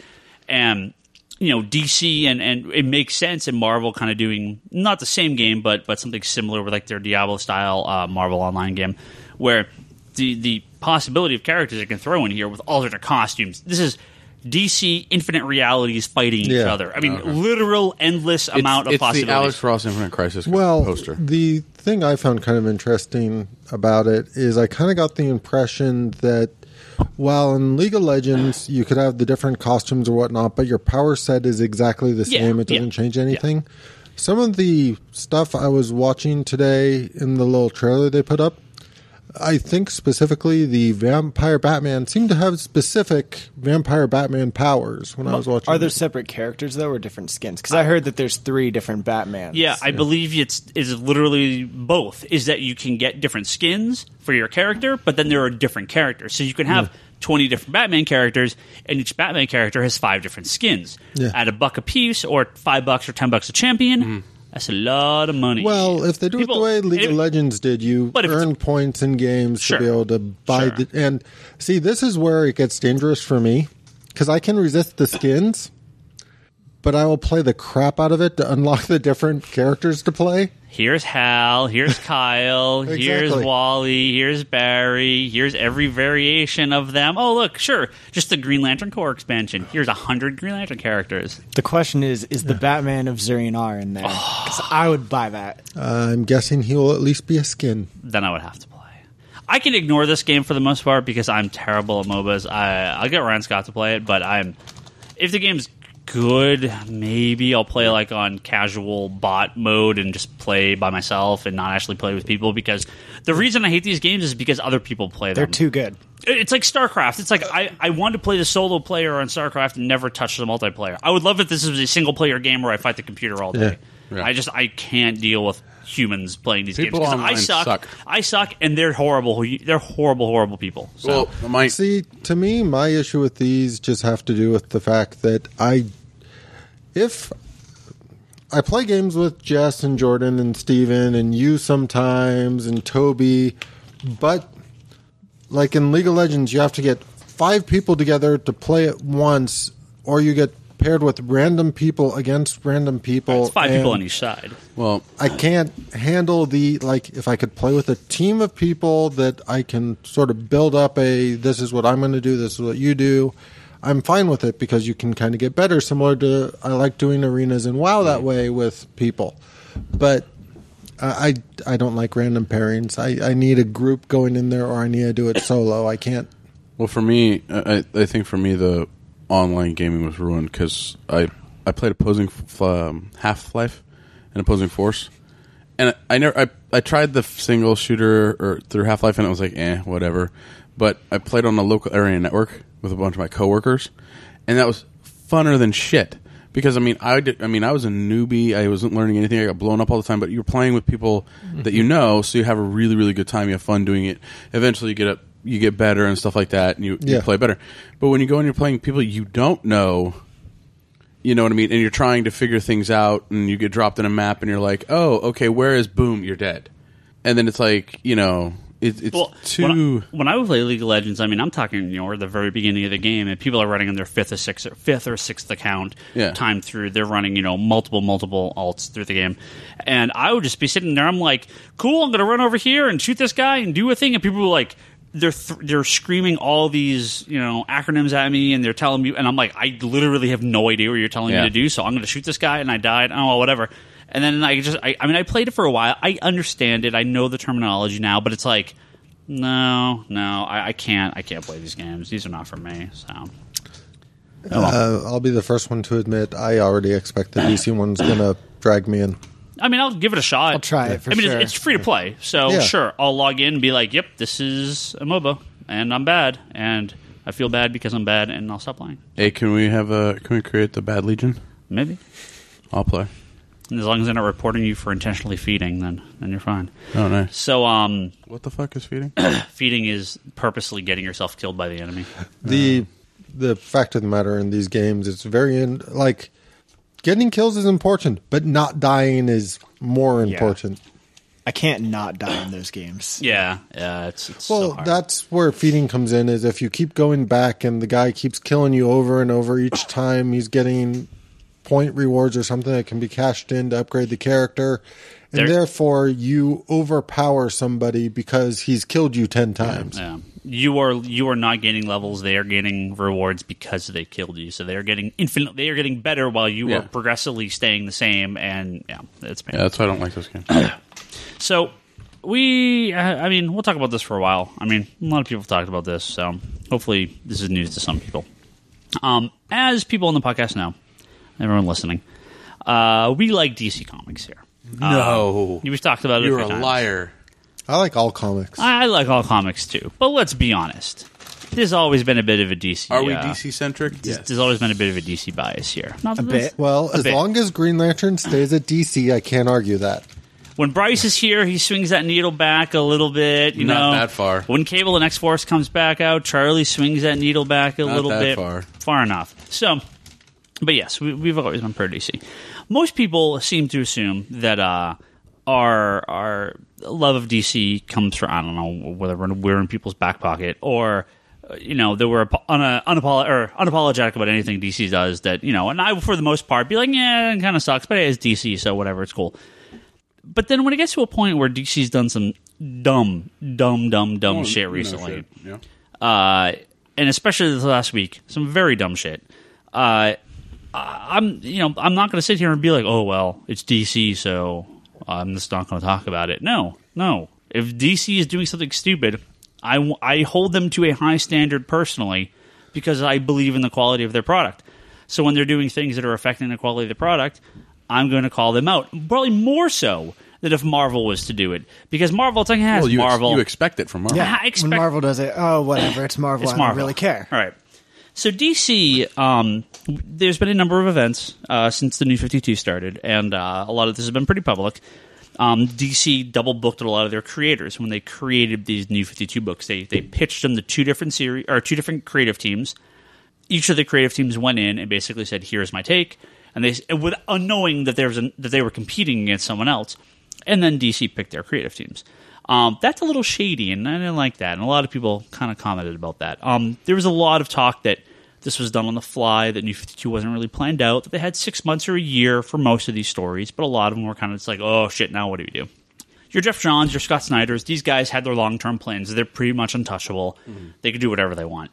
And, DC and it makes sense, and Marvel kind of doing not the same game, but something similar with like their Diablo-style Marvel Online game, where the possibility of characters they can throw in here with alternate costumes. This is DC Infinite Realities fighting each Yeah. other. I mean, literal endless amount of it's possibilities. the Alex Ross Infinite Crisis Well, poster. the thing I found kind of interesting about it is I kind of got the impression that while in League of Legends you could have the different costumes or whatnot, but your power set is exactly the Yeah, same. It doesn't yeah, change anything. Some of the stuff I was watching today in the little trailer they put up, I think specifically the Vampire Batman seemed to have specific Vampire Batman powers when I was watching. Are there separate characters, though, or different skins? Because I heard that there's 3 different Batmans. Yeah, I believe it's literally both. Is that you can get different skins for your character, but then there are different characters. So you can have 20 different Batman characters, and each Batman character has 5 different skins. Yeah. At $1 a piece, or $5 or $10 a champion. That's a lot of money. Well, if they do it the way League of Legends did, you But if it's- earn points in games Sure. to be able to buy Sure. and see, this is where it gets dangerous for me because I can resist the skins, but I will play the crap out of it to unlock the different characters to play. Here's Hal, here's Kyle, here's Exactly. Wally, here's Barry, here's every variation of them. Oh, look, sure, just the Green Lantern Corps expansion. Here's 100 Green Lantern characters. The question is the Batman of Zurian-R in there? 'Cause I would buy that. I'm guessing he will at least be a skin. Then I would have to play. I can ignore this game for the most part because I'm terrible at MOBAs. I'll get Ryan Scott to play it, but if the game's good, maybe I'll play like on casual bot mode and just play by myself and not actually play with people, because the reason I hate these games is because other people play them. They're too good. It's like StarCraft. It's like I want to play the solo player on StarCraft and never touch the multiplayer. I would love if this was a single player game where I fight the computer all day. Yeah. I can't deal with humans playing these People games because online suck. I suck, and they're horrible. They're horrible people. So. Well, See, to me, my issue with these just have to do with the fact that if I play games with Jess and Jordan and Steven and you sometimes and Toby, but like in League of Legends, you have to get 5 people together to play it once, or you get paired with random people against random people. It's 5 people and on each side. well, I can't handle if I could play with a team of people that I can sort of build up this is what I'm going to do, this is what you do. I'm fine with it because you can kind of get better, similar to I like doing arenas in WoW that way with people. But I don't like random pairings. I need a group going in there, or I need to do it solo. I can't. well, for me, I think for me the online gaming was ruined because I played opposing Half-Life and Opposing Force, and I tried the single shooter or through Half-Life, and it was like whatever. But I played on the local area network with a bunch of my coworkers, and that was funner than shit. Because I was a newbie. I wasn't learning anything. I got blown up all the time. But you're playing with people that you know, so you have a really, really good time. You have fun doing it. Eventually, you get better and stuff like that, and you play better. But when you go and you're playing people you don't know, you know what I mean, and you're trying to figure things out, and you get dropped in a map, and you're like, oh, okay, where is boom? You're dead. And then it's like, it's too. When I would play League of Legends, I'm talking, we're the very beginning of the game, and people are running on their fifth or sixth account time through. They're running, multiple alts through the game, and I would just be sitting there. I'm like, cool, I'm going to run over here and shoot this guy and do a thing, and people were like, they're screaming all these acronyms at me, and they're telling me, and I'm like, I literally have no idea what you're telling me to do, so I'm going to shoot this guy, and I died. Oh, whatever. And then I played it for a while. I understand it. I know the terminology now, but it's like, no, I can't play these games. These are not for me. So, I'll be the first one to admit I already expect the DC one's going to drag me in. I'll give it a shot. I'll try it for sure. It's free to play, so sure, I'll log in and be like, yep, this is a MOBA, and I'm bad, and I feel bad because I'm bad, and I'll stop playing. Hey, can we create the Bad Legion? Maybe. I'll play. And as long as they're not reporting you for intentionally feeding, then you're fine. Oh, nice. So, what the fuck is feeding? feeding is purposely getting yourself killed by the enemy. The fact of the matter in these games, it's very getting kills is important, but not dying is more important. I can't not die in those games. Yeah, it's Well, so hard. that's where feeding comes in, is if you keep going back and the guy keeps killing you over and over each time, he's getting point rewards or something that can be cashed in to upgrade the character, and therefore you overpower somebody because he's killed you 10 times. Yeah. You are not gaining levels. They are gaining rewards because they killed you. So they are getting infinite. They are getting better while you are progressively staying the same. And it's painful. Yeah, that's why I don't like those games. So we'll talk about this for a while. A lot of people have talked about this, so hopefully this is news to some people. As people on the podcast know, everyone listening, we like DC Comics here. No, we've talked about it. You're a a few times. liar. I like all comics. I like all comics too, but let's be honest. There's always been a bit of a DC. Are we DC centric? Yes. There's always been a bit of a DC bias here. Not A bit. Well, as long as Green Lantern stays at DC, I can't argue that. When Bryce is here, he swings that needle back a little bit. You Not know, that far. When Cable and X-Force comes back out, Charlie swings that needle back a little that bit. Far enough. So, but yes, we've always been pro DC. Most people seem to assume that our love of DC comes from, I don't know, whether we're in people's back pocket or, that we're unapologetic about anything DC does. That, and I, for the most part, be like, yeah, it kind of sucks, but it's DC, so whatever, it's cool. But then when it gets to a point where DC's done some dumb shit recently, and especially this last week, some very dumb shit. I'm not going to sit here and be like, oh well, it's DC, so I'm just not going to talk about it. No. If DC is doing something stupid, I hold them to a high standard personally because I believe in the quality of their product. So when they're doing things that are affecting the quality of the product, I'm going to call them out. Probably more so than if Marvel was to do it. Because Marvel, it's like, Marvel. You expect it from Marvel. Yeah, when Marvel does it, oh, whatever, it's Marvel. I don't really care. All right. So DC, there's been a number of events since the New 52 started, and a lot of this has been pretty public. DC double booked a lot of their creators when they created these New 52 books. They pitched them to two different creative teams. Each of the creative teams went in and basically said, "Here's my take," and with unknowing that that they were competing against someone else. And then DC picked their creative teams. That's a little shady, and I didn't like that. And a lot of people kind of commented about that. There was a lot of talk that this was done on the fly, that New 52 wasn't really planned out, that they had 6 months or a year for most of these stories, but a lot of them were kind of just like, oh shit, now what do we do? Your Jeff Johns, your Scott Snyders, these guys had their long-term plans. They're pretty much untouchable. Mm-hmm. They could do whatever they want.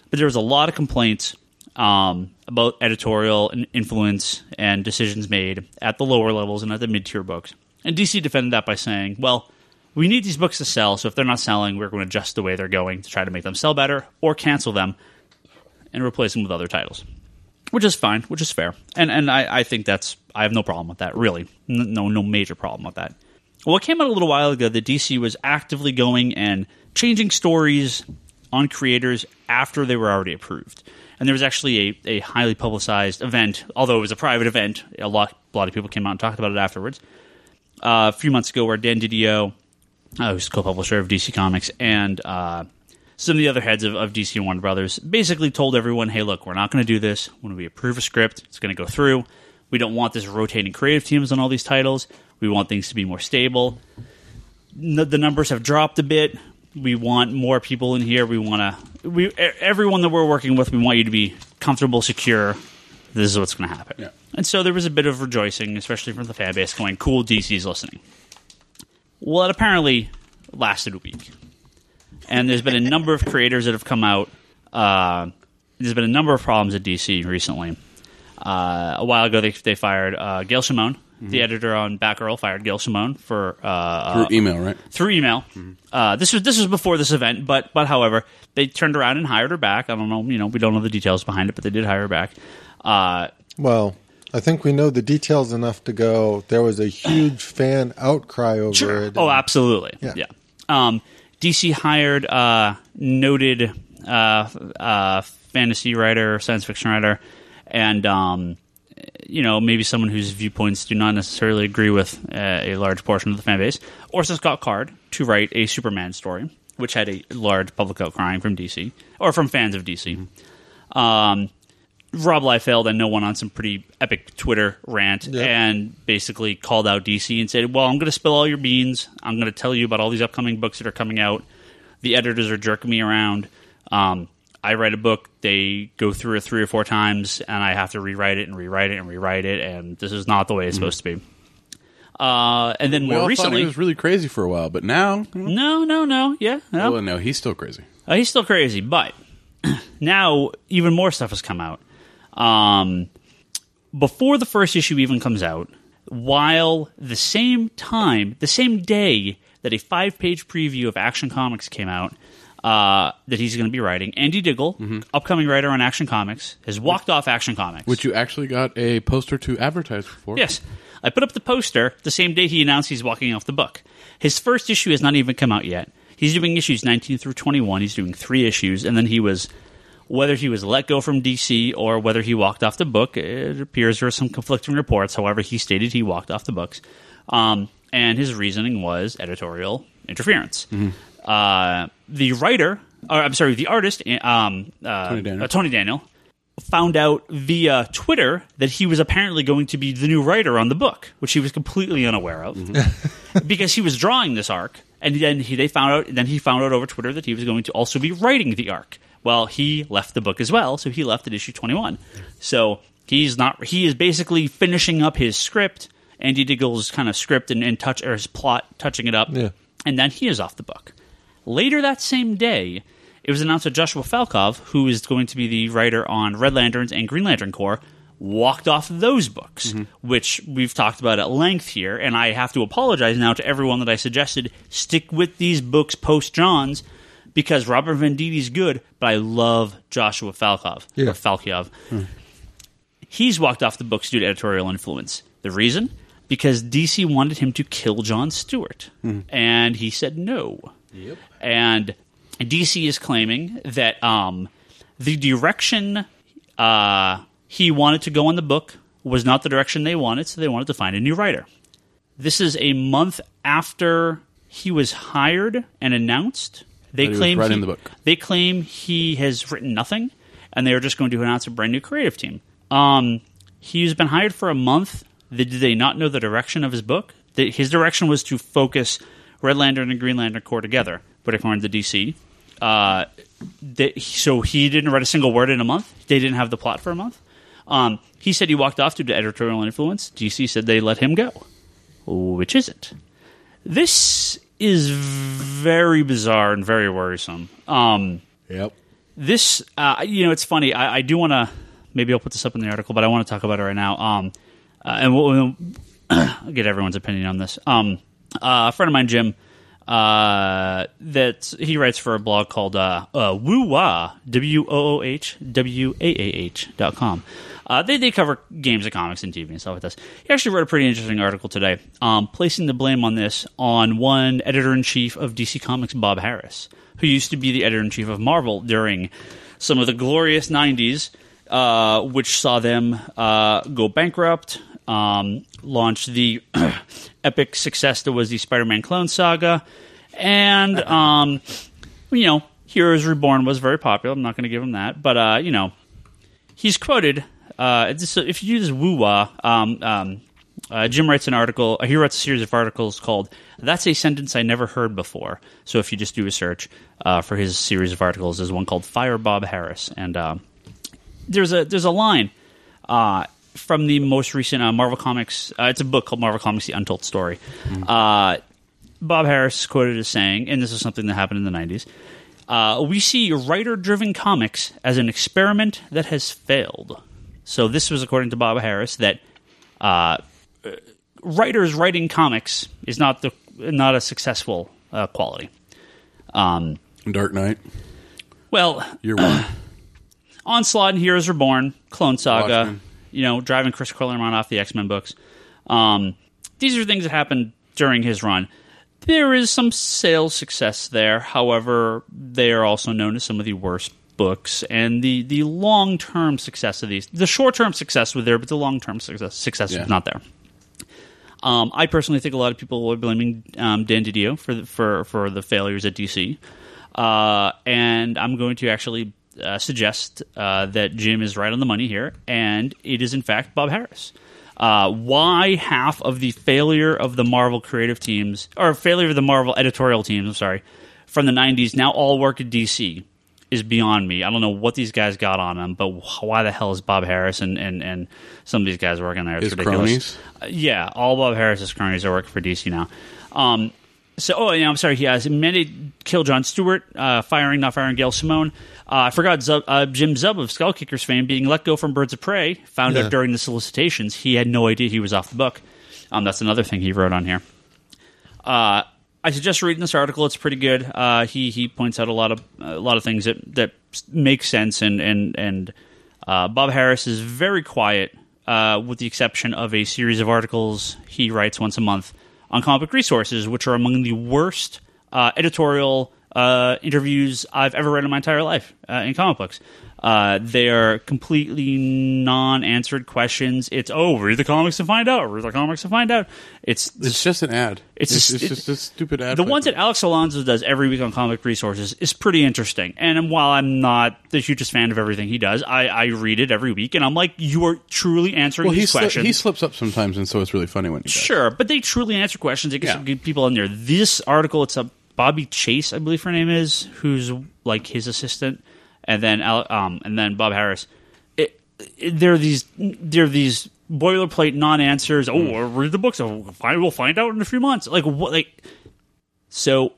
But there was a lot of complaints about editorial and influence and decisions made at the lower levels and at the mid-tier books. And DC defended that by saying, well, we need these books to sell, so if they're not selling, we're going to adjust the way they're going to try to make them sell better or cancel them and replace them with other titles. Which is fine, which is fair. And I think I have no problem with that, really. No major problem with that. Well, it came out a little while ago that DC was actively going and changing stories on creators after they were already approved. And there was actually a highly publicized event, although it was a private event. A lot of people came out and talked about it afterwards. A few months ago, where Dan Didio, who's co-publisher of DC Comics, and some of the other heads of DC and Warner Brothers basically told everyone, hey, look, we're not going to do this. When we approve a script, it's going to go through. We don't want this rotating creative teams on all these titles. We want things to be more stable. The numbers have dropped a bit. We want more people in here. Everyone that we're working with, we want you to be comfortable, secure. This is what's going to happen. Yeah. And so there was a bit of rejoicing, especially from the fan base, going, cool, DC's listening. Well, it apparently lasted a week. And there's been a number of creators that have come out. There's been a number of problems at DC recently. A while ago, they fired Gail Simone. Mm-hmm. The editor on Batgirl fired Gail Simone for through email, right? Through email. Mm-hmm. This was before this event, but however, they turned around and hired her back. I don't know, we don't know the details behind it, but they did hire her back. Well, I think we know the details enough to go. There was a huge fan outcry over it. Oh, absolutely. Yeah. DC hired noted fantasy writer, science fiction writer, and maybe someone whose viewpoints do not necessarily agree with a large portion of the fan base, Orson Scott Card, to write a Superman story, which had a large public outcry from DC, or from fans of DC. Mm-hmm. Rob Liefeld, I know, went on some pretty epic Twitter rant and basically called out DC and said, well, I'm going to spill all your beans. I'm going to tell you about all these upcoming books that are coming out. The editors are jerking me around. I write a book, they go through it 3 or 4 times, and I have to rewrite it, and this is not the way it's supposed to be. And then more recently... he was really crazy for a while, but now... No. Yeah. No. Oh, no, he's still crazy. He's still crazy, but now even more stuff has come out. Before the first issue even comes out, while the same day that a 5-page preview of Action Comics came out, that he's going to be writing, Andy Diggle, upcoming writer on Action Comics, has walked off Action Comics. Which you actually got a poster to advertise for. Yes. I put up the poster the same day he announced he's walking off the book. His first issue has not even come out yet. He's doing issues 19 through 21. He's doing 3 issues, and then whether he was let go from DC or whether he walked off the book, it appears there are some conflicting reports. However, he stated he walked off the books. And his reasoning was editorial interference. Mm-hmm. The artist, Tony Daniel, found out via Twitter that he was apparently going to be the new writer on the book, which he was completely unaware of, because he was drawing this arc, and then he found out over Twitter that he was going to also be writing the arc. Well, he left the book as well, so he left at issue 21. So he is basically finishing up his script Andy Diggle's kind of script and touch or his plot, touching it up, Yeah. and then he is off the book. Later that same day, it was announced that Joshua Falkov, who is going to be the writer on Red Lanterns and Green Lantern Corps, walked off those books, which we've talked about at length here, and I have to apologize now to everyone that I suggested stick with these books post-Johns, because Robert Venditti's good, but I love Joshua Falkov, Yeah. or Falkov. He's walked off the books due to editorial influence. The reason? Because DC wanted him to kill Jon Stewart, and he said no. Yep. And DC is claiming that the direction he wanted to go on the book was not the direction they wanted, so they wanted to find a new writer. This is a month after he was hired and announced. They But he was claim writing the book. They claim he has written nothing, and they are just going to announce a brand new creative team. He's been hired for a month. Did they not know the direction of his book? His direction was to focus Red Lantern and Green Lantern Corps together, but according to DC, so he didn't write a single word in a month. They didn't have the plot for a month. He said he walked off due to editorial influence. DC said they let him go, which isn't. This is very bizarre and very worrisome. Yep. This, it's funny. I do want to. Maybe I'll put this up in the article, but I want to talk about it right now. And we'll get everyone's opinion on this. A friend of mine, Jim, that he writes for a blog called WooWah, WOOHWAAH.com. They cover games and comics and TV and stuff like this. He actually wrote a pretty interesting article today, placing the blame on this on one editor-in-chief of DC Comics, Bob Harris, who used to be the editor-in-chief of Marvel during some of the glorious 90s, which saw them go bankrupt, launched the epic success that was the Spider-Man Clone Saga, and, Heroes Reborn was very popular. I'm not going to give him that, but, he's quoted, if you use WooWah, Jim writes an article, he writes a series of articles called That's a Sentence I Never Heard Before. So if you just do a search for his series of articles, there's one called Fire Bob Harris, and there's a line from the most recent Marvel Comics. It's a book called Marvel Comics: The Untold Story. Bob Harris is quoted as saying, and this is something that happened in the 90s, we see writer-driven comics as an experiment that has failed. So this was according to Bob Harris, that writers writing comics is not a successful quality. Dark Knight. Well, Year one. Onslaught and Heroes Reborn, Clone Saga, Watchmen. Driving Chris Claremont off the X-Men books. These are things that happened during his run. There is some sales success there. However, they are also known as some of the worst books. And the long-term success of these, the short-term success was there, but the long-term success was not there. I personally think a lot of people are blaming Dan DiDio for the failures at DC. And I'm going to actually suggest that Jim is right on the money here, and it is in fact Bob Harris. Why half of the failure of the Marvel creative teams, or failure of the Marvel editorial teams, from the 90s now all work at DC is beyond me. I don't know what these guys got on them, but why the hell is Bob Harris and some of these guys working there? It's His ridiculous. cronies? Yeah, all Bob Harris's cronies are working for DC now. I'm sorry. He has mandated kill Jon Stewart, not firing Gail Simone. I forgot Jim Zub of Skullkickers fame being let go from Birds of Prey. Found out during the solicitations he had no idea he was off the book. That's another thing he wrote on here. I suggest reading this article. It's pretty good. He points out a lot of things that make sense, and Bob Harris is very quiet, with the exception of a series of articles he writes once a month on Comic Book Resources, which are among the worst editorial interviews I've ever read in my entire life in comic books. They are completely non-answered questions. It's, read the comics to find out. Read the comics to find out. It's just an ad. It's just a stupid ad. The ones that Alex Alonso does every week on Comic Resources is pretty interesting. And while I'm not the hugest fan of everything he does, I read it every week, and I'm like, you are truly answering these questions. He slips up sometimes, and so it's really funny when he does. Sure, but they truly answer questions. They get some good people in there. This article, it's a Bobby Chase, I believe her name is, who's like his assistant, and then Bob Harris. There are these boilerplate non-answers. Oh, read the books. We'll find out in a few months. Like what? Like so.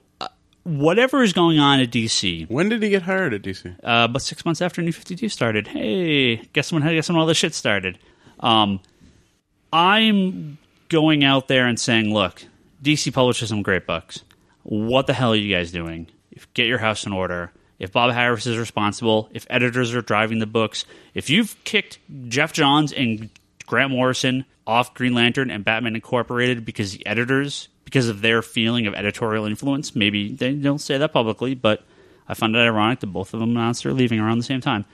Whatever is going on at DC. When did he get hired at DC? About 6 months after New 52 started. Hey, guess when all this shit started. I'm going out there and saying, look, DC publishes some great books. What the hell are you guys doing? Get your house in order. If Bob Harras is responsible, if editors are driving the books, if you've kicked Jeff Johns and Grant Morrison off Green Lantern and Batman Incorporated because the editors, because of their feeling of editorial influence, maybe they don't say that publicly, but I find it ironic that both of them announced they're leaving around the same time.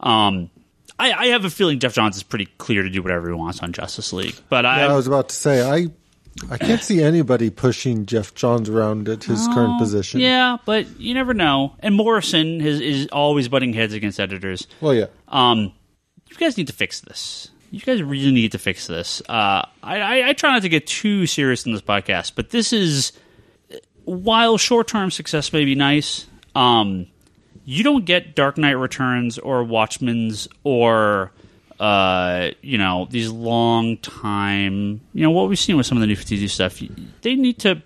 I have a feeling Jeff Johns is pretty clear to do whatever he wants on Justice League. But I was about to say, I can't see anybody pushing Jeff Johns around at his current position. Yeah, but you never know. And Morrison is always butting heads against editors. Well, yeah. You guys need to fix this. You guys really need to fix this. I try not to get too serious in this podcast, but this is, while short-term success may be nice, you don't get Dark Knight Returns or Watchmen's or these long time. What we've seen with some of the New 52 stuff. They need to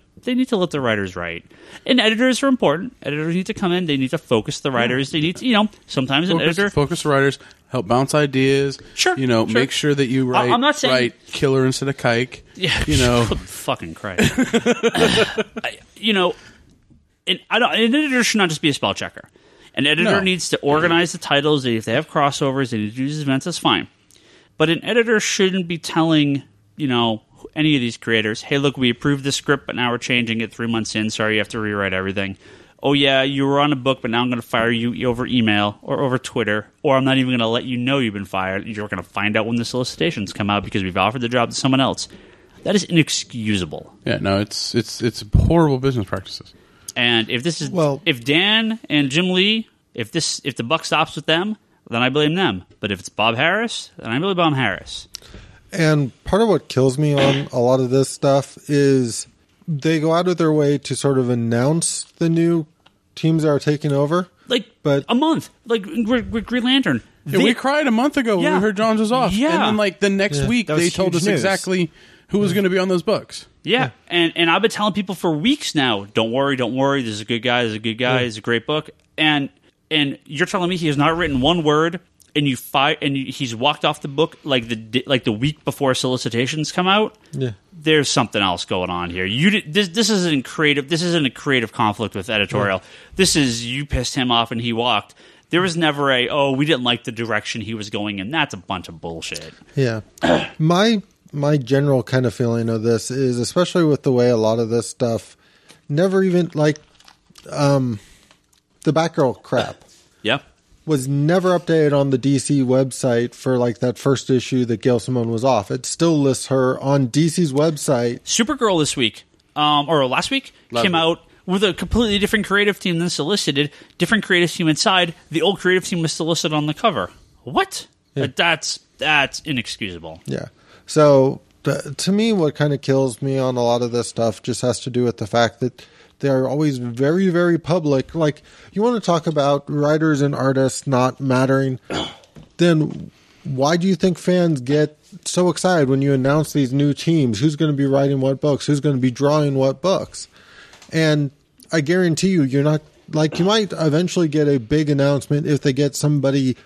let the writers write, and editors are important. Editors need to come in. They need to focus the writers. They need to, sometimes an editor focus the writers, help bounce ideas. Sure, make sure that you write. I'm not saying write killer instead of kike. Yeah, fucking Christ. An editor should not just be a spell checker. An editor needs to organize the titles. If they have crossovers, they need to do these events. That's fine. But an editor shouldn't be telling, any of these creators, hey, look, we approved the script, but now we're changing it 3 months in. Sorry, you have to rewrite everything. Oh, yeah, you were on a book, but now I'm going to fire you over email or over Twitter, or I'm not even going to let you know you've been fired. You're going to find out when the solicitations come out because we've offered the job to someone else. That is inexcusable. Yeah, no, it's horrible business practices. And if this is if Dan and Jim Lee, if the buck stops with them, then I blame them. But if it's Bob Harras, then I blame Bob Harras. And part of what kills me on a lot of this stuff is they go out of their way to sort of announce the new teams that are taking over. But a month, with Green Lantern. Yeah, we cried a month ago when we heard Johns was off. Yeah. And then the next week they told us exactly who was going to be on those books. Yeah. And I've been telling people for weeks now, don't worry, this is a good guy, it's a great book. And you're telling me he has not written one word, and he's walked off the book like the week before solicitations come out. Yeah, there's something else going on here. This isn't creative. This isn't a creative conflict with editorial. This is you pissed him off and he walked. There was never we didn't like the direction he was going in. That's a bunch of bullshit. Yeah, my general kind of feeling of this is, especially with the way a lot of this stuff, never even the Batgirl crap. Yeah. Was never updated on the DC website for that first issue that Gail Simone was off. It still lists her on DC's website. Supergirl this week, or last week, came out with a completely different creative team than solicited. Different creative team inside. The old creative team was still listed on the cover. What? Yeah. That's inexcusable. Yeah. So to me, what kind of kills me on a lot of this stuff just has to do with the fact that they're always very, very public. You want to talk about writers and artists not mattering, then why do you think fans get so excited when you announce these new teams? Who's going to be writing what books? Who's going to be drawing what books? And I guarantee you're not, you might eventually get a big announcement if they get somebody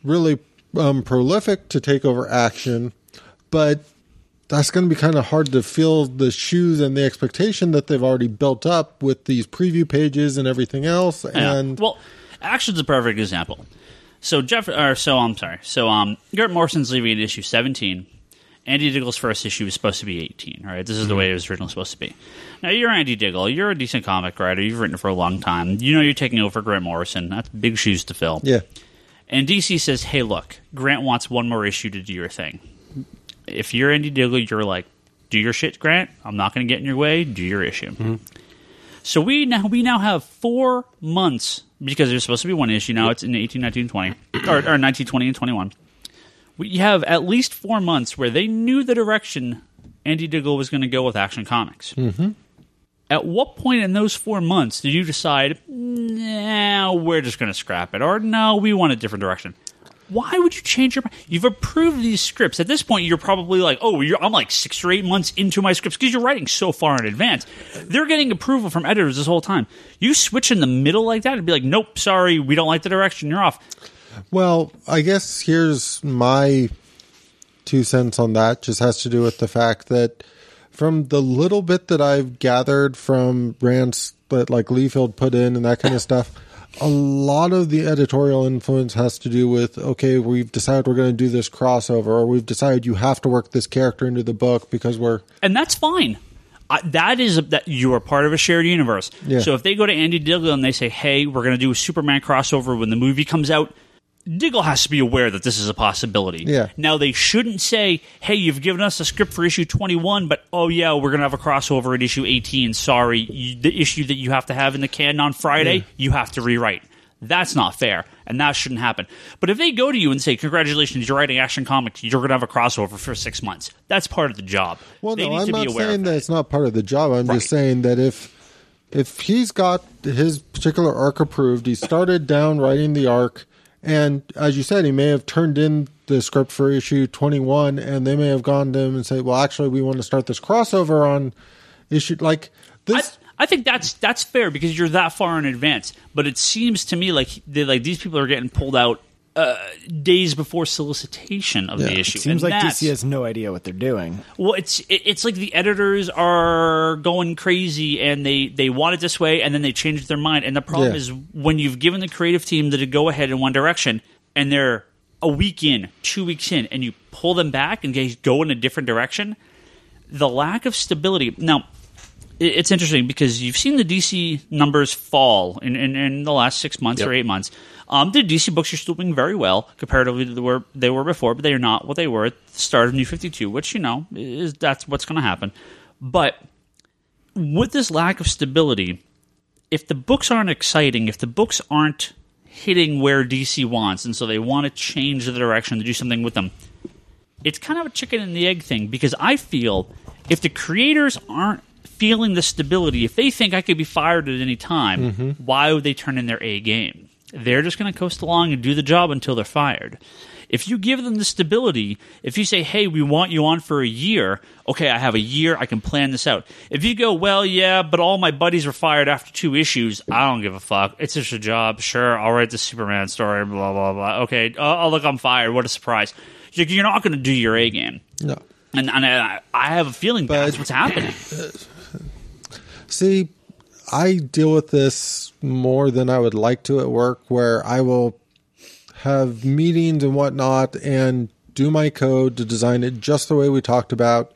really prolific to take over Action, but that's going to be kind of hard to fill the shoes and the expectation that they've already built up with these preview pages and everything else. And Action's a perfect example. So Garrett Morrison's leaving at issue 17. Andy Diggle's first issue was supposed to be 18. Right, this is the way it was originally supposed to be. Now you're Andy Diggle. You're a decent comic writer. You've written for a long time. You're taking over for Grant Morrison. That's big shoes to fill. Yeah. And DC says, "Hey, look, Grant wants one more issue to do your thing." If you're Andy Diggle, you're like, do your shit, Grant. I'm not going to get in your way. Do your issue. Mm-hmm. So we now have 4 months, because there's supposed to be one issue. Now it's in 18, 19, 20, or 19, 20, and 21. We have at least 4 months where they knew the direction Andy Diggle was going to go with Action Comics. Mm-hmm. At what point in those 4 months did you decide, nah, we're just going to scrap it, or no, we want a different direction? Why would you change your mind? You've approved these scripts. At this point, you're probably like, I'm like 6 or 8 months into my scripts because you're writing so far in advance. They're getting approval from editors this whole time. You switch in the middle like that and be like, nope, sorry, we don't like the direction. You're off. Well, I guess here's my 2 cents on that. Just has to do with the fact that from the little bit that I've gathered from rants that like Liefeld put in and that kind of stuff, a lot of the editorial influence has to do with, okay, we've decided we're going to do this crossover, or we've decided you have to work this character into the book because we're... And that's fine. That you are part of a shared universe. Yeah. So if they go to Andy Diggle and they say, hey, we're going to do a Superman crossover when the movie comes out, Diggle has to be aware that this is a possibility. Yeah. Now, they shouldn't say, hey, you've given us a script for issue 21, but, oh, yeah, we're going to have a crossover at issue 18. Sorry, the issue that you have to have in the canon on Friday, you have to rewrite. That's not fair, and that shouldn't happen. But if they go to you and say, congratulations, you're writing Action Comics, you're going to have a crossover for 6 months, that's part of the job. Well, they no, need I'm to not be aware saying of that it's not part of the job. I'm Right. just saying that if he's got his particular arc approved, he started down writing the arc, and as you said, he may have turned in the script for issue 21, and they may have gone to him and say, well, actually, we want to start this crossover on issue, like this. I think that's fair because you're that far in advance. But it seems to me like these people are getting pulled out days before solicitation of the issue. It seems And like that's- DC has no idea what they're doing. Well, it's like the editors are going crazy and they want it this way and then they change their mind. And the problem Yeah. is when you've given the creative team the go ahead in one direction and they're a week in, 2 weeks in, and you pull them back and they go in a different direction, the lack of stability. Now, it's interesting because you've seen the DC numbers fall in the last 6 months or 8 months. The DC books are still doing very well comparatively to where they were before, but they are not what they were at the start of New 52, which, that's what's going to happen. But with this lack of stability, if the books aren't exciting, if the books aren't hitting where DC wants, and so they want to change the direction to do something with them, it's kind of a chicken and the egg thing because I feel if the creators aren't feeling the stability, if they think I could be fired at any time, why would they turn in their A game? They're just going to coast along and do the job until they're fired. If you give them the stability, if you say, hey, we want you on for a year, okay, I have a year, I can plan this out. If you go, well, yeah, but all my buddies were fired after 2 issues, I don't give a fuck. It's just a job. Sure, I'll write the Superman story, blah, blah, blah. Okay, oh, look, I'm fired. What a surprise. You're not going to do your A game. No. And I have a feeling that's what's happening. See, I deal with this more than I would like to at work, where I will have meetings and whatnot and do my code to design it just the way we talked about.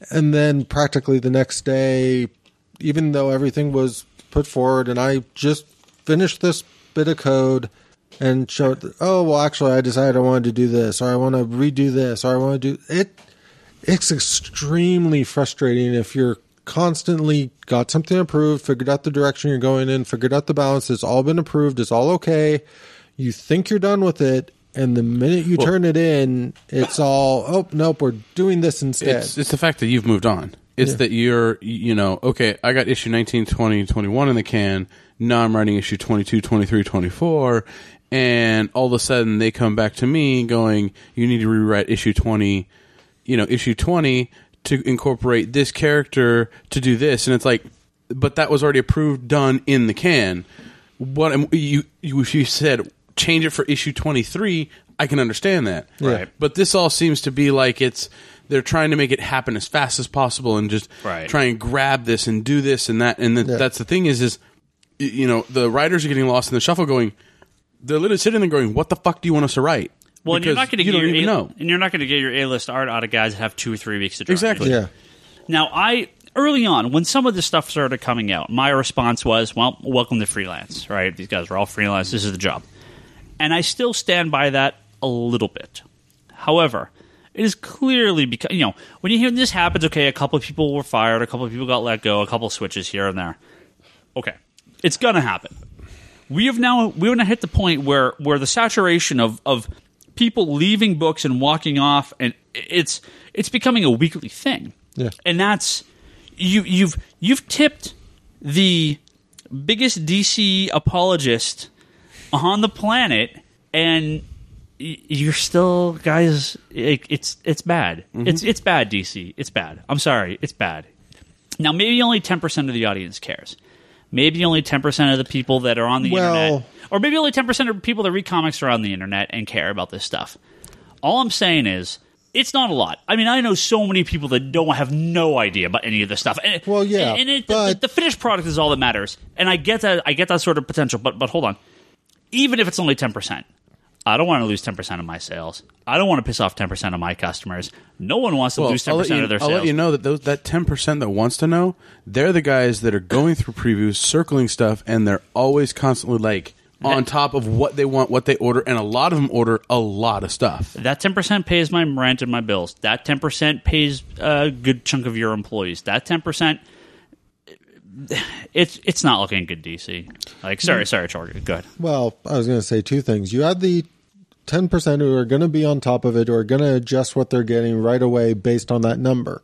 And then practically the next day, even though everything was put forward and I just finished this bit of code and showed, oh, well, actually, I decided I wanted to do this, or I want to redo this, or I want to do it. It's extremely frustrating if you're constantly got something approved, figured out the direction you're going in, figured out the balance, it's all been approved, it's all okay. You think you're done with it, and the minute you turn it in, it's all, oh, nope, we're doing this instead. It's the fact that you've moved on. It's that you're, okay, I got issue 19, 20, 21 in the can. Now I'm writing issue 22, 23, 24. And all of a sudden they come back to me going, you need to rewrite issue 20, issue 20 to incorporate this character to do this. And it's like, but that was already approved, done in the can. What you said, change it for issue 23, I can understand that. Right. But this all seems to be like they're trying to make it happen as fast as possible and just try and grab this and do this and that. And that's the thing is, the writers are getting lost in the shuffle going, they're literally sitting there going, what the fuck do you want us to write? Well, and you're not going to get and you're not going to get your A-list art out of guys that have 2 or 3 weeks to draw. Exactly. Yeah. Now, early on, when some of this stuff started coming out, my response was, well, welcome to freelance, right? These guys are all freelance. This is the job. And I still stand by that a little bit. However, it is clearly because, when you hear this happens, okay, a couple of people were fired, a couple of people got let go, a couple of switches here and there. Okay. It's going to happen. We've now hit the point where the saturation of people leaving books and walking off, and it's becoming a weekly thing. Yeah. And that's you've tipped the biggest DC apologist on the planet, and you're still, guys. It's bad. It's bad, DC. It's bad. I'm sorry. It's bad. Now, maybe only 10% of the audience cares. Maybe only 10% of the people that are on the internet, or maybe only 10% of people that read comics are on the internet and care about this stuff. All I'm saying is, it's not a lot. I mean, I know so many people that have no idea about any of this stuff. And, but the finished product is all that matters. And I get that sort of potential. But hold on. Even if it's only 10%. I don't want to lose 10% of my sales. I don't want to piss off 10% of my customers. No one wants to lose 10% of their sales. I'll let you know that that 10% that wants to know, they're the guys that are going through previews, circling stuff, and they're always constantly like on top of what they want, what they order, and a lot of them order a lot of stuff. That 10% pays my rent and my bills. That 10% pays a good chunk of your employees. That 10%, it's not looking good, DC. Like, sorry, Charlie. Go ahead. Well, I was going to say two things. You had the 10% who are going to be on top of it, or are going to adjust what they're getting right away based on that number.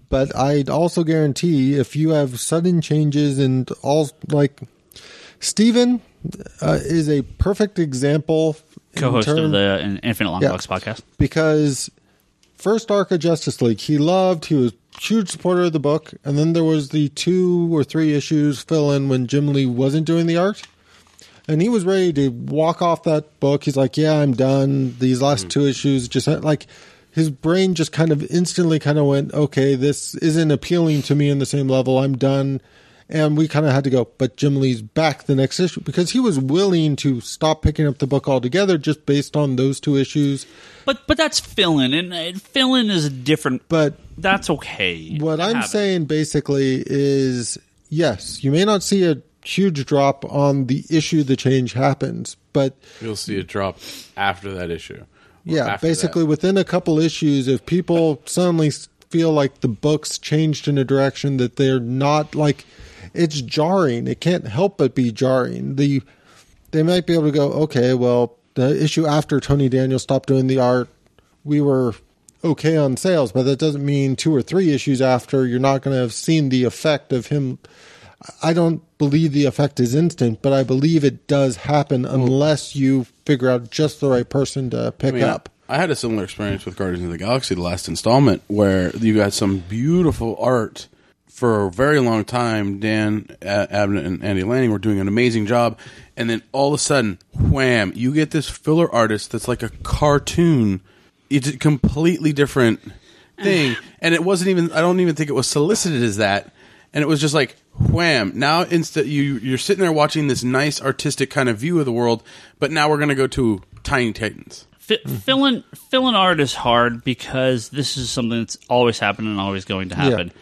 But I'd also guarantee if you have sudden changes and all, like Steven is a perfect example. Co-host of the Infinite Long Box podcast. Because first arc of Justice League, he was a huge supporter of the book, and then there was the 2 or 3 issues fill-in when Jim Lee wasn't doing the art. And he was ready to walk off that book. He's like, yeah, I'm done. These last 2 issues, just like his brain just kind of instantly kind of went, okay, this isn't appealing to me in the same level. I'm done. And we kind of had to go, but Jim Lee's back the next issue because he was willing to stop picking up the book altogether just based on those 2 issues. But that's fill-in, and fill-in is a different. But that's okay. What I'm saying basically is, yes, you may not see a huge drop on the issue the change happens, but you'll see a drop after that issue. Yeah, basically within a couple issues, if people suddenly feel like the book's changed in a direction that they're not like. It's jarring. It can't help but be jarring. They might be able to go, okay, well, the issue after Tony Daniel stopped doing the art, we were okay on sales, but that doesn't mean 2 or 3 issues after you're not going to have seen the effect of him. I don't believe the effect is instant, but I believe it does happen unless you figure out just the right person to pick up. I had a similar experience with Guardians of the Galaxy, the last installment, where you got some beautiful art. For a very long time, Dan Abnett and Andy Lanning were doing an amazing job. And then all of a sudden, wham, you get this filler artist that's like a cartoon. It's a completely different thing. And it wasn't even, I don't even think it was solicited as that. And it was just like, wham. Now you're sitting there watching this nice artistic kind of view of the world, but now we're going to go to Tiny Titans. Fill-in art is hard because this is something that's always happened and always going to happen. Yeah.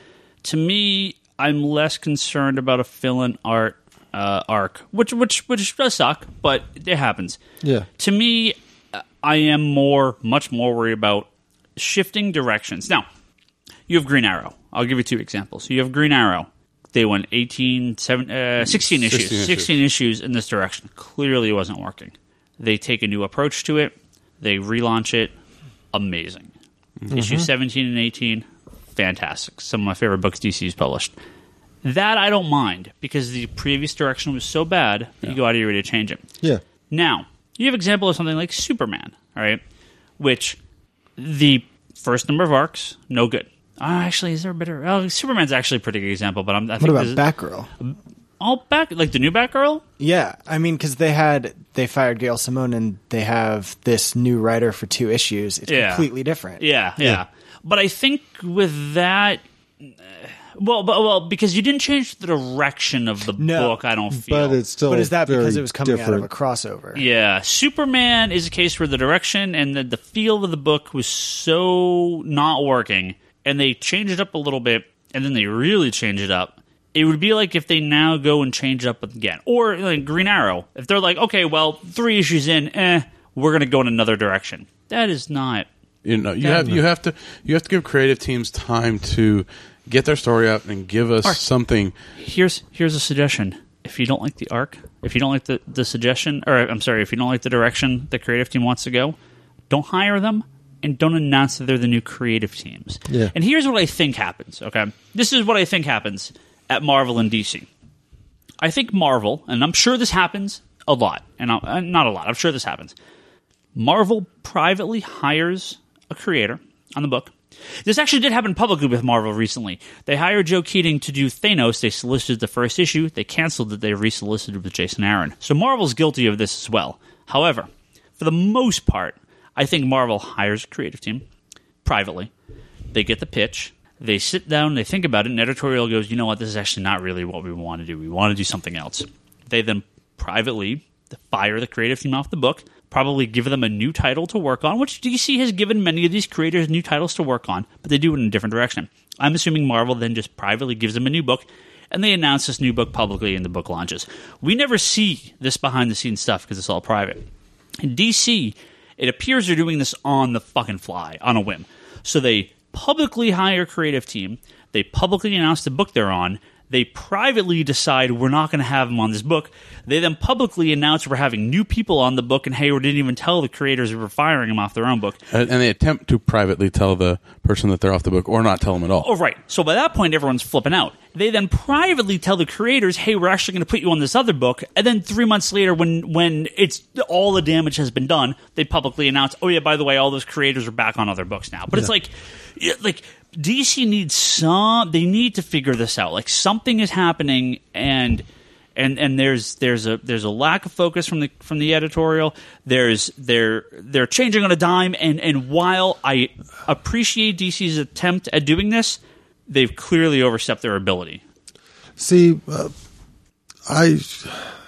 To me, I'm less concerned about a fill-in art arc, which does suck, but it happens. Yeah. To me, I am much more worried about shifting directions. Now, you have Green Arrow. I'll give you 2 examples. You have Green Arrow. They went 16 issues in this direction. Clearly, it wasn't working. They take a new approach to it. They relaunch it. Amazing. Mm-hmm. Issue 17 and 18. Fantastic. Some of my favorite books DC's published. That I don't mind because the previous direction was so bad you go out of your way to change it. Yeah. Now, you have an example of something like Superman, all right? Which the first number of arcs, no good. Actually, is there a better? Superman's actually a pretty good example, but I think what about Batgirl? Like the new Batgirl? Yeah, I mean, because they fired Gail Simone and they have this new writer for 2 issues. It's completely different. Yeah. But I think with that, because you didn't change the direction of the book, I don't feel. But it's still But is that because it was coming different. out of a crossover? Yeah. Superman is a case where the direction and the feel of the book was so not working, and they changed it up a little bit, and then they really changed it up. It would be like if they now go and change it up again. Or like Green Arrow. If they're like, okay, well, 3 issues in, we're going to go in another direction. That is not... You have to give creative teams time to get their story out and give us something. Here's a suggestion. If you don't like the arc, if you don't like the suggestion, or I'm sorry, if you don't like the direction the creative team wants to go, don't hire them and don't announce that they're the new creative teams. Yeah. And here's what I think happens, okay? This is what I think happens at Marvel and DC. I think Marvel, and I'm sure this happens a lot, and not a lot, I'm sure this happens. Marvel privately hires a creator on the book. This actually did happen publicly with Marvel recently. They hired Joe Keating to do Thanos. They solicited the first issue. They canceled it. They resolicited with Jason Aaron. So Marvel's guilty of this as well. However, for the most part, I think Marvel hires a creative team privately. They get the pitch. They sit down. They think about it. And editorial goes, you know what? This is actually not really what we want to do. We want to do something else. They then privately fire the creative team off the book, probably give them a new title to work on, which DC has given many of these creators new titles to work on, but they do it in a different direction. I'm assuming Marvel then just privately gives them a new book, and they announce this new book publicly and the book launches. We never see this behind-the-scenes stuff because it's all private. In DC, it appears they're doing this on the fucking fly, on a whim. So they publicly hire a creative team, they publicly announce the book they're on, they privately decide we're not going to have them on this book. They then publicly announce we're having new people on the book, and hey, we didn't even tell the creators we were firing them off their own book. And they attempt to privately tell the person that they're off the book, or not tell them at all. Oh, right. So by that point, everyone's flipping out. They then privately tell the creators, hey, we're actually going to put you on this other book. And then 3 months later, when it's all the damage has been done, they publicly announce, oh, yeah, by the way, all those creators are back on other books now. But it's like DC needs they need to figure this out. Like, something is happening, and there's a lack of focus from the editorial. They're changing on a dime, and while I appreciate DC's attempt at doing this, they've clearly overstepped their ability. See,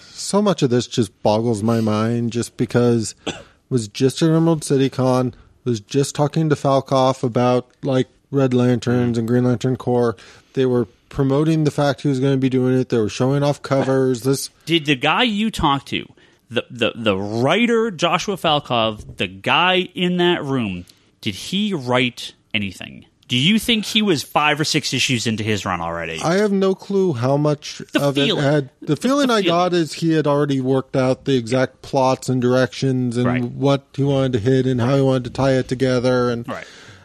so much of this just boggles my mind, just because I was just at Emerald City Con, was just talking to Falcoff about like Red Lanterns and Green Lantern Corps. They were promoting the fact he was going to be doing it. They were showing off covers. Did the guy you talked to, the writer Joshua Falcoff, the guy in that room, did he write anything? Do you think he was 5 or 6 issues into his run already? I have no clue how much of it had. The feeling I got is he had already worked out the exact plots and directions and what he wanted to hit and how he wanted to tie it together. And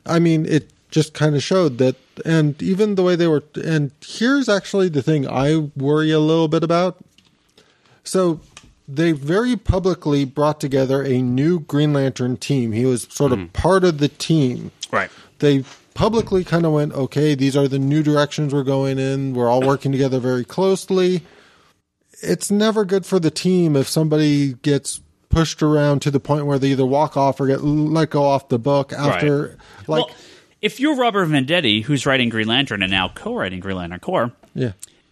I mean, it just kind of showed that. And even the way they were. And here's actually the thing I worry a little bit about. So they very publicly brought together a new Green Lantern team. He was sort of part of the team. Right. They publicly kind of went, okay, these are the new directions we're going in. We're all working together very closely. It's never good for the team if somebody gets pushed around to the point where they either walk off or get let go off the book after. Like, well, if you're Robert Venditti, who's writing Green Lantern and now co-writing Green Lantern Corps,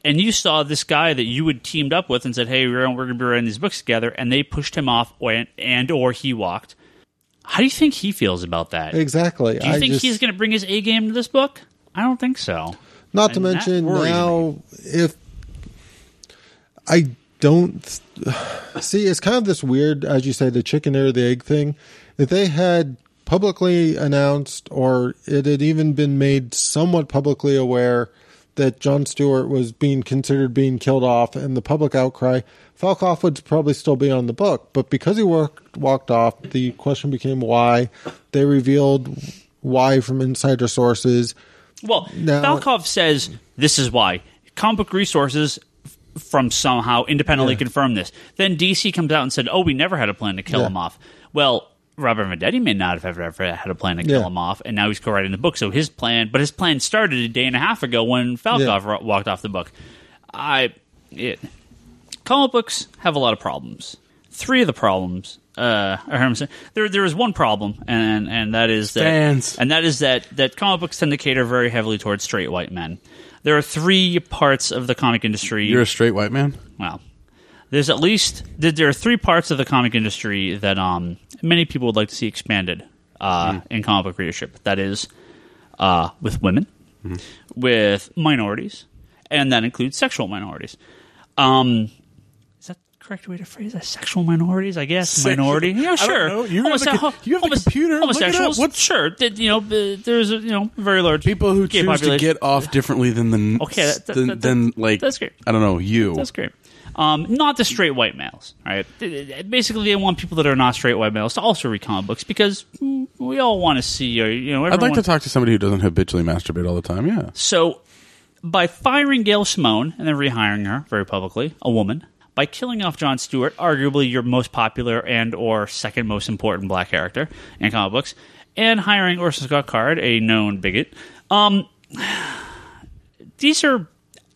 and you saw this guy that you had teamed up with and said, hey, we're going to be writing these books together, and they pushed him off or he walked, how do you think he feels about that? Exactly. Do you think he's going to bring his A game to this book? I don't think so. Not to mention now, if I don't see, it's kind of this weird, as you say, the chicken or the egg thing. If they had publicly announced, or it had even been made somewhat publicly aware that Jon Stewart was being considered being killed off, and the public outcry, Falcoff would probably still be on the book. But because he walked off, the question became why. They revealed why from insider sources. Well, Falcoff says this is why. Comic Book Resources from somehow independently confirmed this. Then DC comes out and said, oh, we never had a plan to kill him off. Well, Robert Venditti may not have ever had a plan to kill him off, and now he's co-writing the book. So his plan started a day and a half ago when Falcoff walked off the book. Comic books have a lot of problems. 3 of the problems there is one problem, and that is that fans. And that is that comic books tend to cater very heavily towards straight white men. There are 3 parts of the comic industry. You're a straight white man? Well, there are 3 parts of the comic industry that many people would like to see expanded in comic book readership. That is with women, with minorities, and that includes sexual minorities. Is that the correct way to phrase that? Sexual minorities, I guess. Minority, yeah, sure. I don't know. You have a computer. Homosexuals, look it up. Sure. There's a very large people who choose population. to get off differently than that's great. I don't know, you. That's great. Not the straight white males, right? Basically, they want people that are not straight white males to also read comic books because we all want to see, I'd like to talk to somebody who doesn't habitually masturbate all the time, yeah. So, by firing Gail Simone and then rehiring her very publicly, a woman, by killing off Jon Stewart, arguably your most popular and or second most important black character in comic books, and hiring Orson Scott Card, a known bigot. These are,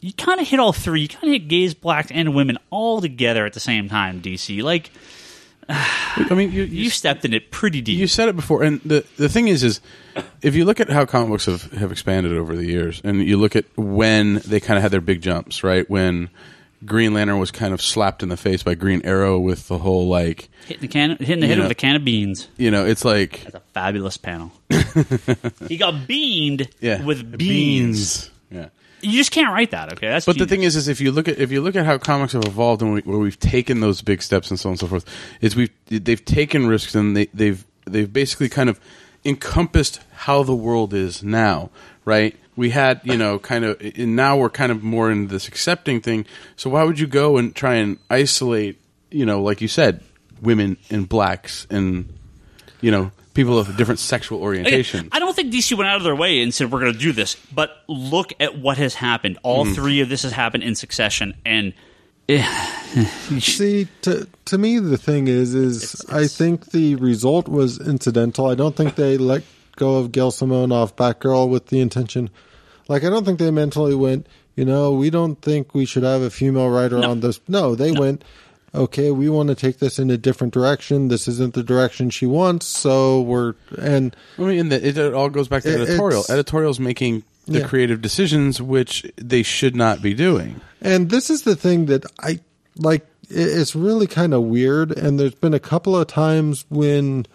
you kind of hit all three. You kind of hit gays, blacks, and women all together at the same time, DC. Like, I mean, you stepped in it pretty deep. You said it before, and the thing is if you look at how comic books have expanded over the years, and you look at when they kind of had their big jumps, right? When Green Lantern was kind of slapped in the face by Green Arrow with the whole, like... hitting the head with a can of beans. You know, it's like... That's a fabulous panel. He got beamed with beans. Yeah. You just can't write that, okay? That's but genius. the thing is if you look at how comics have evolved and where we've taken those big steps and so on and so forth, is they've taken risks and they've basically kind of encompassed how the world is now, right? We had, kind of, and now we're kind of more in this accepting thing. So why would you go and try and isolate, like you said, women and blacks and, people of different sexual orientation? I don't think DC went out of their way and said, we're going to do this. But look at what has happened. All three of this has happened in succession. And see, to me, the thing is I think the result was incidental. I don't think they let go of Gail Simone off Batgirl with the intention. Like, I don't think they mentally went, we don't think we should have a female writer on this. No, they went, okay, we want to take this in a different direction. This isn't the direction she wants, so we're... And I mean, it all goes back to editorial. Editorial's making the creative decisions, which they should not be doing. And this is the thing that I... Like, it's really kind of weird, and there's been a couple of times when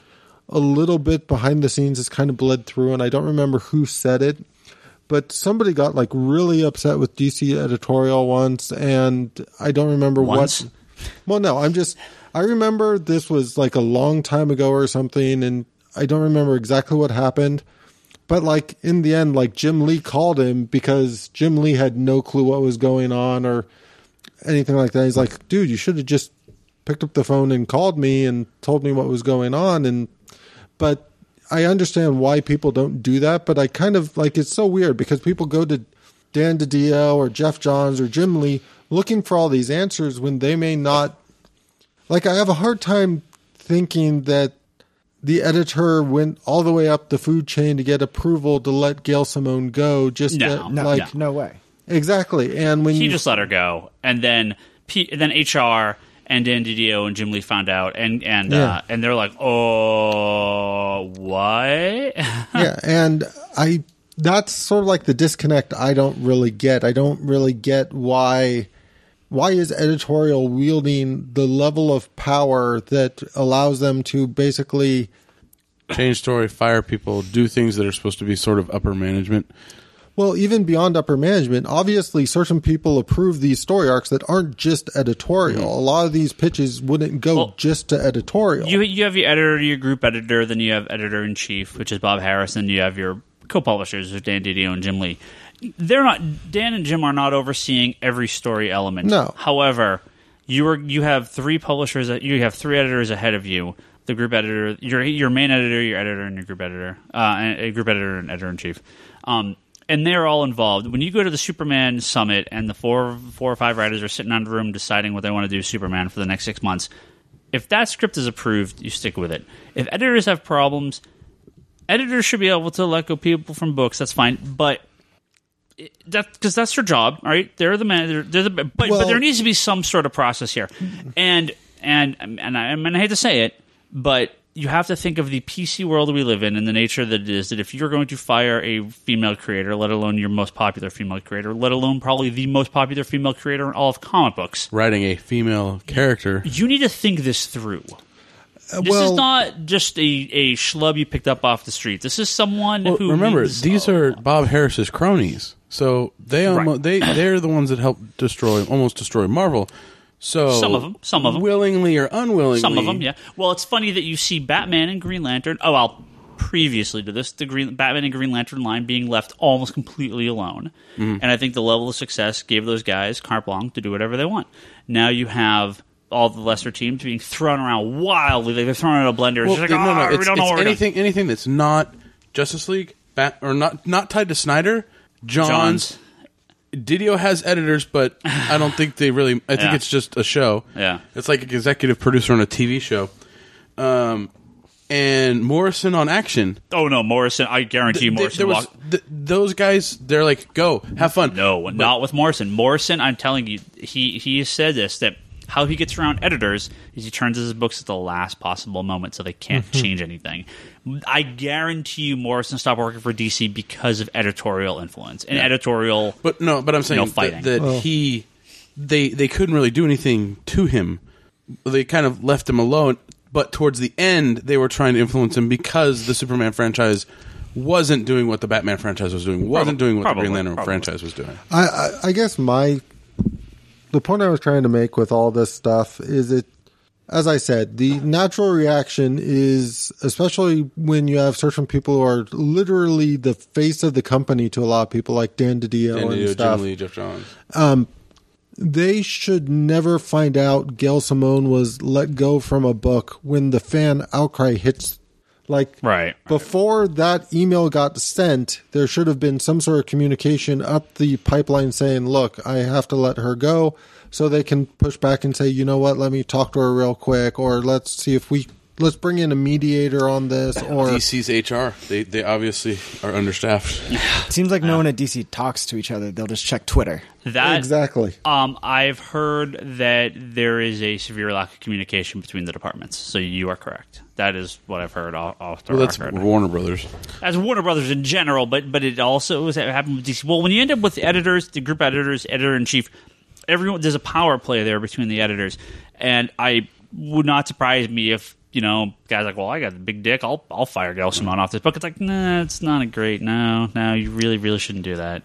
a little bit behind the scenes has kind of bled through, and I don't remember who said it, but somebody got, like, really upset with DC editorial once, and I don't remember what... Well, no, I remember this was like a long time ago or something, and I don't remember exactly what happened. But, like, in the end, like, Jim Lee called him because Jim Lee had no clue what was going on or anything like that. He's like, dude, you should have just picked up the phone and called me and told me what was going on. But I understand why people don't do that, but I kind of, like, it's so weird because people go to Dan DiDio or Jeff Johns or Jim Lee looking for all these answers when they may not. Like, I have a hard time thinking that the editor went all the way up the food chain to get approval to let Gail Simone go. No way. Exactly. And when he just let her go, and then HR and Dan DiDio and Jim Lee found out, and they're like, oh, what? Yeah, and that's sort of like the disconnect I don't really get. I don't really get why is editorial wielding the level of power that allows them to basically change story, fire people, do things that are supposed to be sort of upper management. Well, even beyond upper management, obviously certain people approve these story arcs that aren't just editorial. A lot of these pitches wouldn't go just to editorial. You have your editor, your group editor, then you have editor-in-chief, which is Bob Harris, and you have your co-publishers, Dan DiDio and Jim Lee. Dan and Jim are not overseeing every story element. No. However, you have three publishers, you have three editors ahead of you. The group editor, your main editor, your editor, and your group editor, and a group editor and editor-in-chief. And they're all involved. When you go to the Superman Summit and the four or five writers are sitting in the room deciding what they want to do Superman for the next 6 months, if that script is approved, you stick with it. If editors have problems, editors should be able to let go people from books. That's fine, but because that's their job, right? They're the manager. But there needs to be some sort of process here, and I hate to say it, but you have to think of the PC world we live in and the nature that it is, that if you're going to fire a female creator, let alone your most popular female creator, let alone probably the most popular female creator in all of comic books, writing a female character, you need to think this through. This is not just a schlub you picked up off the street. This is someone who... Remember, these are Bob Harris's cronies. So they're the ones that helped almost destroy Marvel. So some of them, willingly or unwillingly. Some of them, yeah. Well, it's funny that you see Batman and Green Lantern. Previously to this, Batman and Green Lantern line being left almost completely alone, and I think the level of success gave those guys carte blanche to do whatever they want. Now you have all the lesser teams being thrown around wildly. They're thrown in a blender. Well, it's like, we don't know what we're doing. Anything that's not Justice League or not tied to Snyder. Johns Didio has editors, but I don't think they really. I think it's just a show. Yeah. It's like an executive producer on a TV show. And Morrison on Action. Oh no, Morrison! I guarantee you, Morrison. Those guys, they're like, go have fun. No, not with Morrison. Morrison, I'm telling you, he has said this, that how he gets around editors is he turns his books at the last possible moment so they can't change anything. I guarantee you, Morrison stopped working for DC because of editorial influence and editorial. But I'm saying fighting. that they couldn't really do anything to him. They kind of left him alone. But towards the end, they were trying to influence him because the Superman franchise wasn't doing what the Batman franchise was doing, wasn't doing what the Green Lantern franchise was doing. I guess the point I was trying to make with all this stuff is as I said, the natural reaction is, especially when you have certain people who are literally the face of the company to a lot of people, like Dan DiDio and stuff. Jim Lee, Jeff Johns. They should never find out Gail Simone was let go from a book when the fan outcry hits. Before that email got sent, there should have been some sort of communication up the pipeline saying, look, I have to let her go, so they can push back and say, you know what, let me talk to her real quick, or let's see if let's bring in a mediator on this. Or DC's HR, they obviously are understaffed. It seems like no one at DC talks to each other. They'll just check Twitter. Exactly. I've heard that there is a severe lack of communication between the departments. So you are correct. That is what I've heard. That's Warner Brothers. That's Warner Brothers in general, but it also happened with DC. Well, when you end up with editors, the group editors, editor in chief, there's a power play there between the editors, and I would not surprise me if guys like, well, I got the big dick, I'll fire Gail Simone off this book. It's like, nah, it's not a great. No, you really shouldn't do that.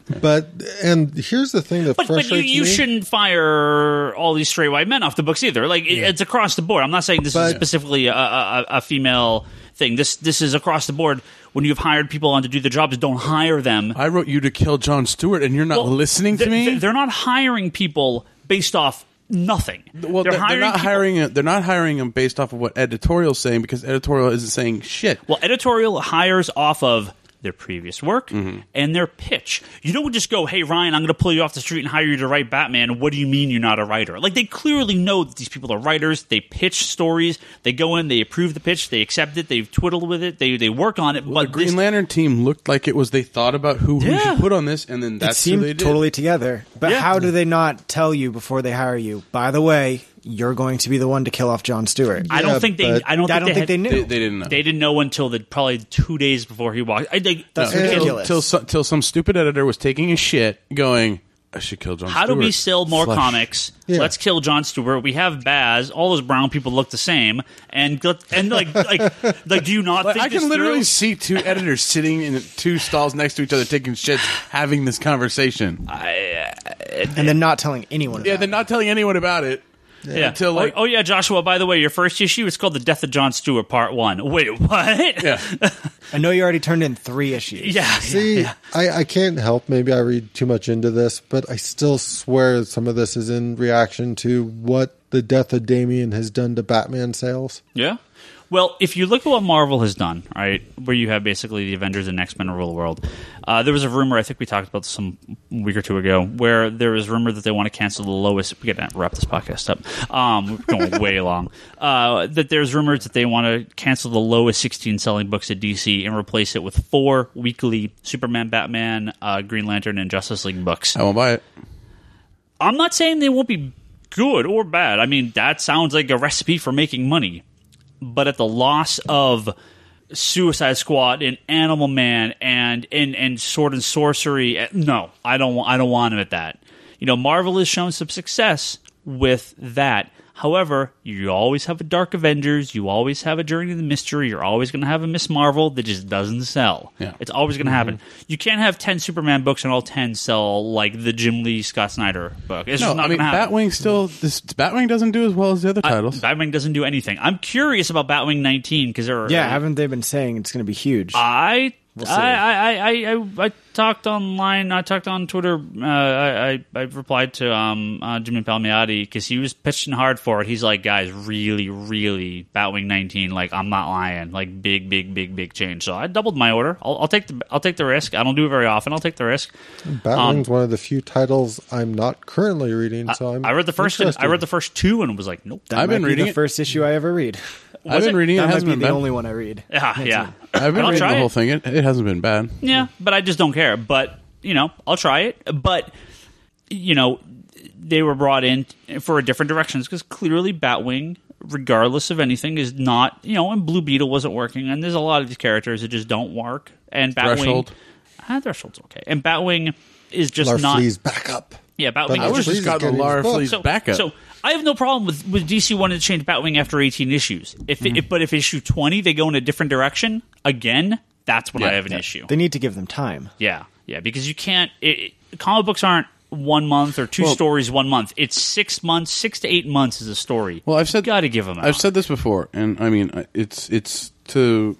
And here's the thing that frustrates me. But you shouldn't fire all these straight white men off the books either. Like it's across the board. I'm not saying this is specifically a female thing. This is across the board. When you've hired people on to do the jobs, don't hire them. I wrote you to kill Jon Stewart, and you're not listening to me. They're not hiring people based off nothing. Well, they're not hiring. They're not hiring them based off of what editorial's saying, because editorial isn't saying shit. Well, editorial hires off of their previous work and their pitch. You don't just go, hey, Ryan, I'm going to pull you off the street and hire you to write Batman. What do you mean you're not a writer? Like, they clearly know that these people are writers. They pitch stories. They go in, they approve the pitch, they accept it, they twiddle with it, they work on it. Well, the Green Lantern team looked like it was they thought about who we should put on this, and then that's who they did. Totally together. But how do they not tell you before they hire you, by the way, you're going to be the one to kill off Jon Stewart? I don't think they knew. They didn't know. They didn't know until probably 2 days before he walked. That's ridiculous. Till some stupid editor was taking a shit, going, I should kill Jon Stewart. How do we sell more comics? Yeah. Let's kill Jon Stewart. We have Baz. All those brown people look the same. And do you not think I can literally see two editors sitting in two stalls next to each other taking shits, having this conversation. And then not telling anyone about it. They're not telling anyone about it. Yeah. Until Joshua, by the way, your first issue is called The Death of Jon Stewart, Part 1. Wait, what? Yeah. I know you already turned in 3 issues. Yeah. See, I can't help. Maybe I read too much into this, but I still swear some of this is in reaction to what the death of Damian has done to Batman sales. Yeah. Well, if you look at what Marvel has done, right, where you have basically the Avengers and X-Men rule the world, there was a rumor, I think we talked about this a week or two ago, where there was rumor that they want to cancel the lowest... We got to wrap this podcast up. We're going way long. That there's rumors that they want to cancel the lowest 16 selling books at DC and replace it with 4 weekly Superman, Batman, Green Lantern, and Justice League books. I won't buy it. I'm not saying they won't be good or bad. I mean, that sounds like a recipe for making money. But at the loss of Suicide Squad and Animal Man and Sword and Sorcery, no, I don't want him at that. Marvel has shown some success with that. However, you always have a Dark Avengers, you always have a Journey to the Mystery, you're always going to have a Miss Marvel that just doesn't sell. Yeah. It's always going to happen. You can't have 10 Superman books and all 10 sell like the Jim Lee, Scott Snyder book. It's just not going to happen. Batwing doesn't do as well as the other titles. Batwing doesn't do anything. I'm curious about Batwing 19 because haven't they been saying it's going to be huge? I We'll see. I talked online. I talked on Twitter. I replied to Jimmy Palmiotti because he was pitching hard for it. He's like, guys, really, really, Batwing 19. Like, I'm not lying. Like, big change. So I doubled my order. I'll take the risk. I don't do it very often. I'll take the risk. Batwing's one of the few titles I'm not currently reading. So I read the first. I read the first two and was like, nope. I've been reading the it. first issue I ever read. I've been reading it. It That might hasn't be been the bad. only one I read. Yeah. I've been I'll reading try the whole it. thing. It hasn't been bad. Yeah, but I just don't care. But, I'll try it. But, they were brought in for a different directions because clearly Batwing, regardless of anything, is not, and Blue Beetle wasn't working. And there's a lot of these characters that just don't work. And Batwing. Threshold. Threshold's okay. And Batwing is just Lara not. Flea's back up. Yeah, Batwing But is I wish Flea's just got the getting his Lara book. Flea's backup. So I have no problem with DC wanting to change Batwing after 18 issues. But if issue 20 they go in a different direction again, that's when I have an issue. They need to give them time. Yeah, because you can't. Comic books aren't 1 month or two stories 1 month. It's 6 months, 6 to 8 months is a story. Well, I've said got to give them. I've said this before, and I mean it's to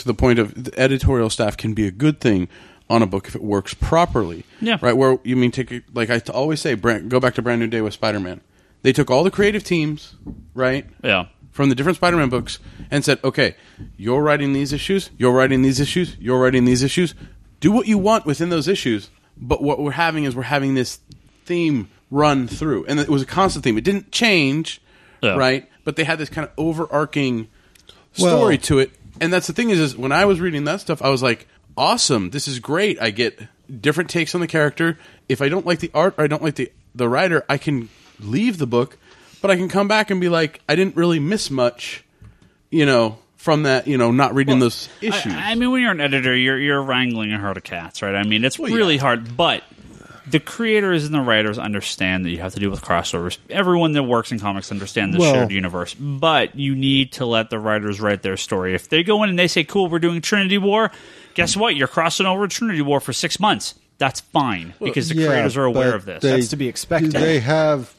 the point of the editorial staff can be a good thing on a book if it works properly. Yeah. Right. Where you mean like I always say, go back to Brand New Day with Spider-Man. They took all the creative teams, right? Yeah. From the different Spider-Man books and said, okay, you're writing these issues, you're writing these issues, you're writing these issues. Do what you want within those issues, but what we're having this theme run through. And it was a constant theme. It didn't change, right? But they had this kind of overarching story to it. And that's the thing is when I was reading that stuff, I was like, awesome, this is great. I get different takes on the character. If I don't like the art or I don't like the writer, I can leave the book, but I can come back and be like, I didn't really miss much, from that, not reading those issues. I mean, when you're an editor, you're wrangling a herd of cats, right? I mean, it's really hard, but the creators and the writers understand that you have to deal with crossovers. Everyone that works in comics understands the shared universe, but you need to let the writers write their story. If they go in and they say, cool, we're doing Trinity War, guess what? You're crossing over Trinity War for 6 months. That's fine because the creators are aware of this. That's to be expected. They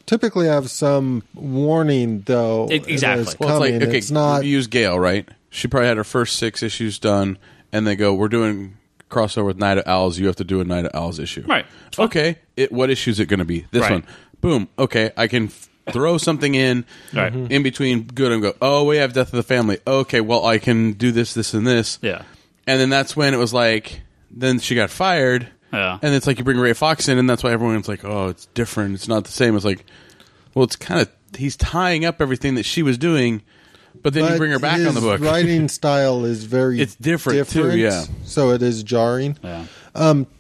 typically have some warning, though. Exactly. It's Well, it's like, coming. okay, It's not. you use Gale, right? She probably had her first 6 issues done, and they go, we're doing crossover with Night of Owls. You have to do a Night of Owls issue. Right. Okay. What issue is it going to be? This Right. one. Boom. Okay. I can throw something in between good and go, oh, we have Death of the Family. Okay, well, I can do this, this, and this. Yeah. And then that's when it was like, then she got fired. Yeah. And it's like you bring Ray Fox in, and that's why everyone's like, oh, it's different. It's not the same. It's like, well, it's kind of, he's tying up everything that she was doing, but then you bring her back on the book. His writing style is very It's different too, yeah. So it is jarring. Yeah.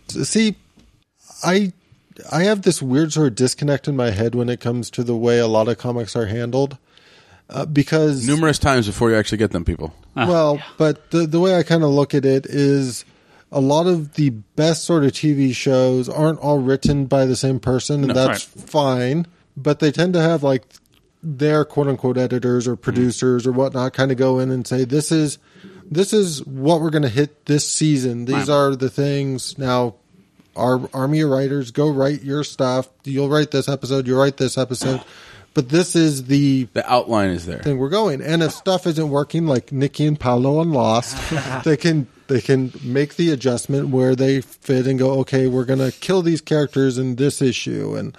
See, I have this weird sort of disconnect in my head when it comes to the way a lot of comics are handled. Because Numerous times before you actually get them, people. But the way I kind of look at it is a lot of the best sort of TV shows aren't all written by the same person, and that's fine. But they tend to have like their quote unquote editors or producers or whatnot kind of go in and say, this is what we're going to hit this season. These are the things. Now, our army of writers, go write your stuff. You'll write this episode. You'll write this episode. But this is the outline is there. Thing we're going. And if stuff isn't working, like Nikki and Paolo on Lost, they can make the adjustment where they fit and go, okay, we're going to kill these characters in this issue. And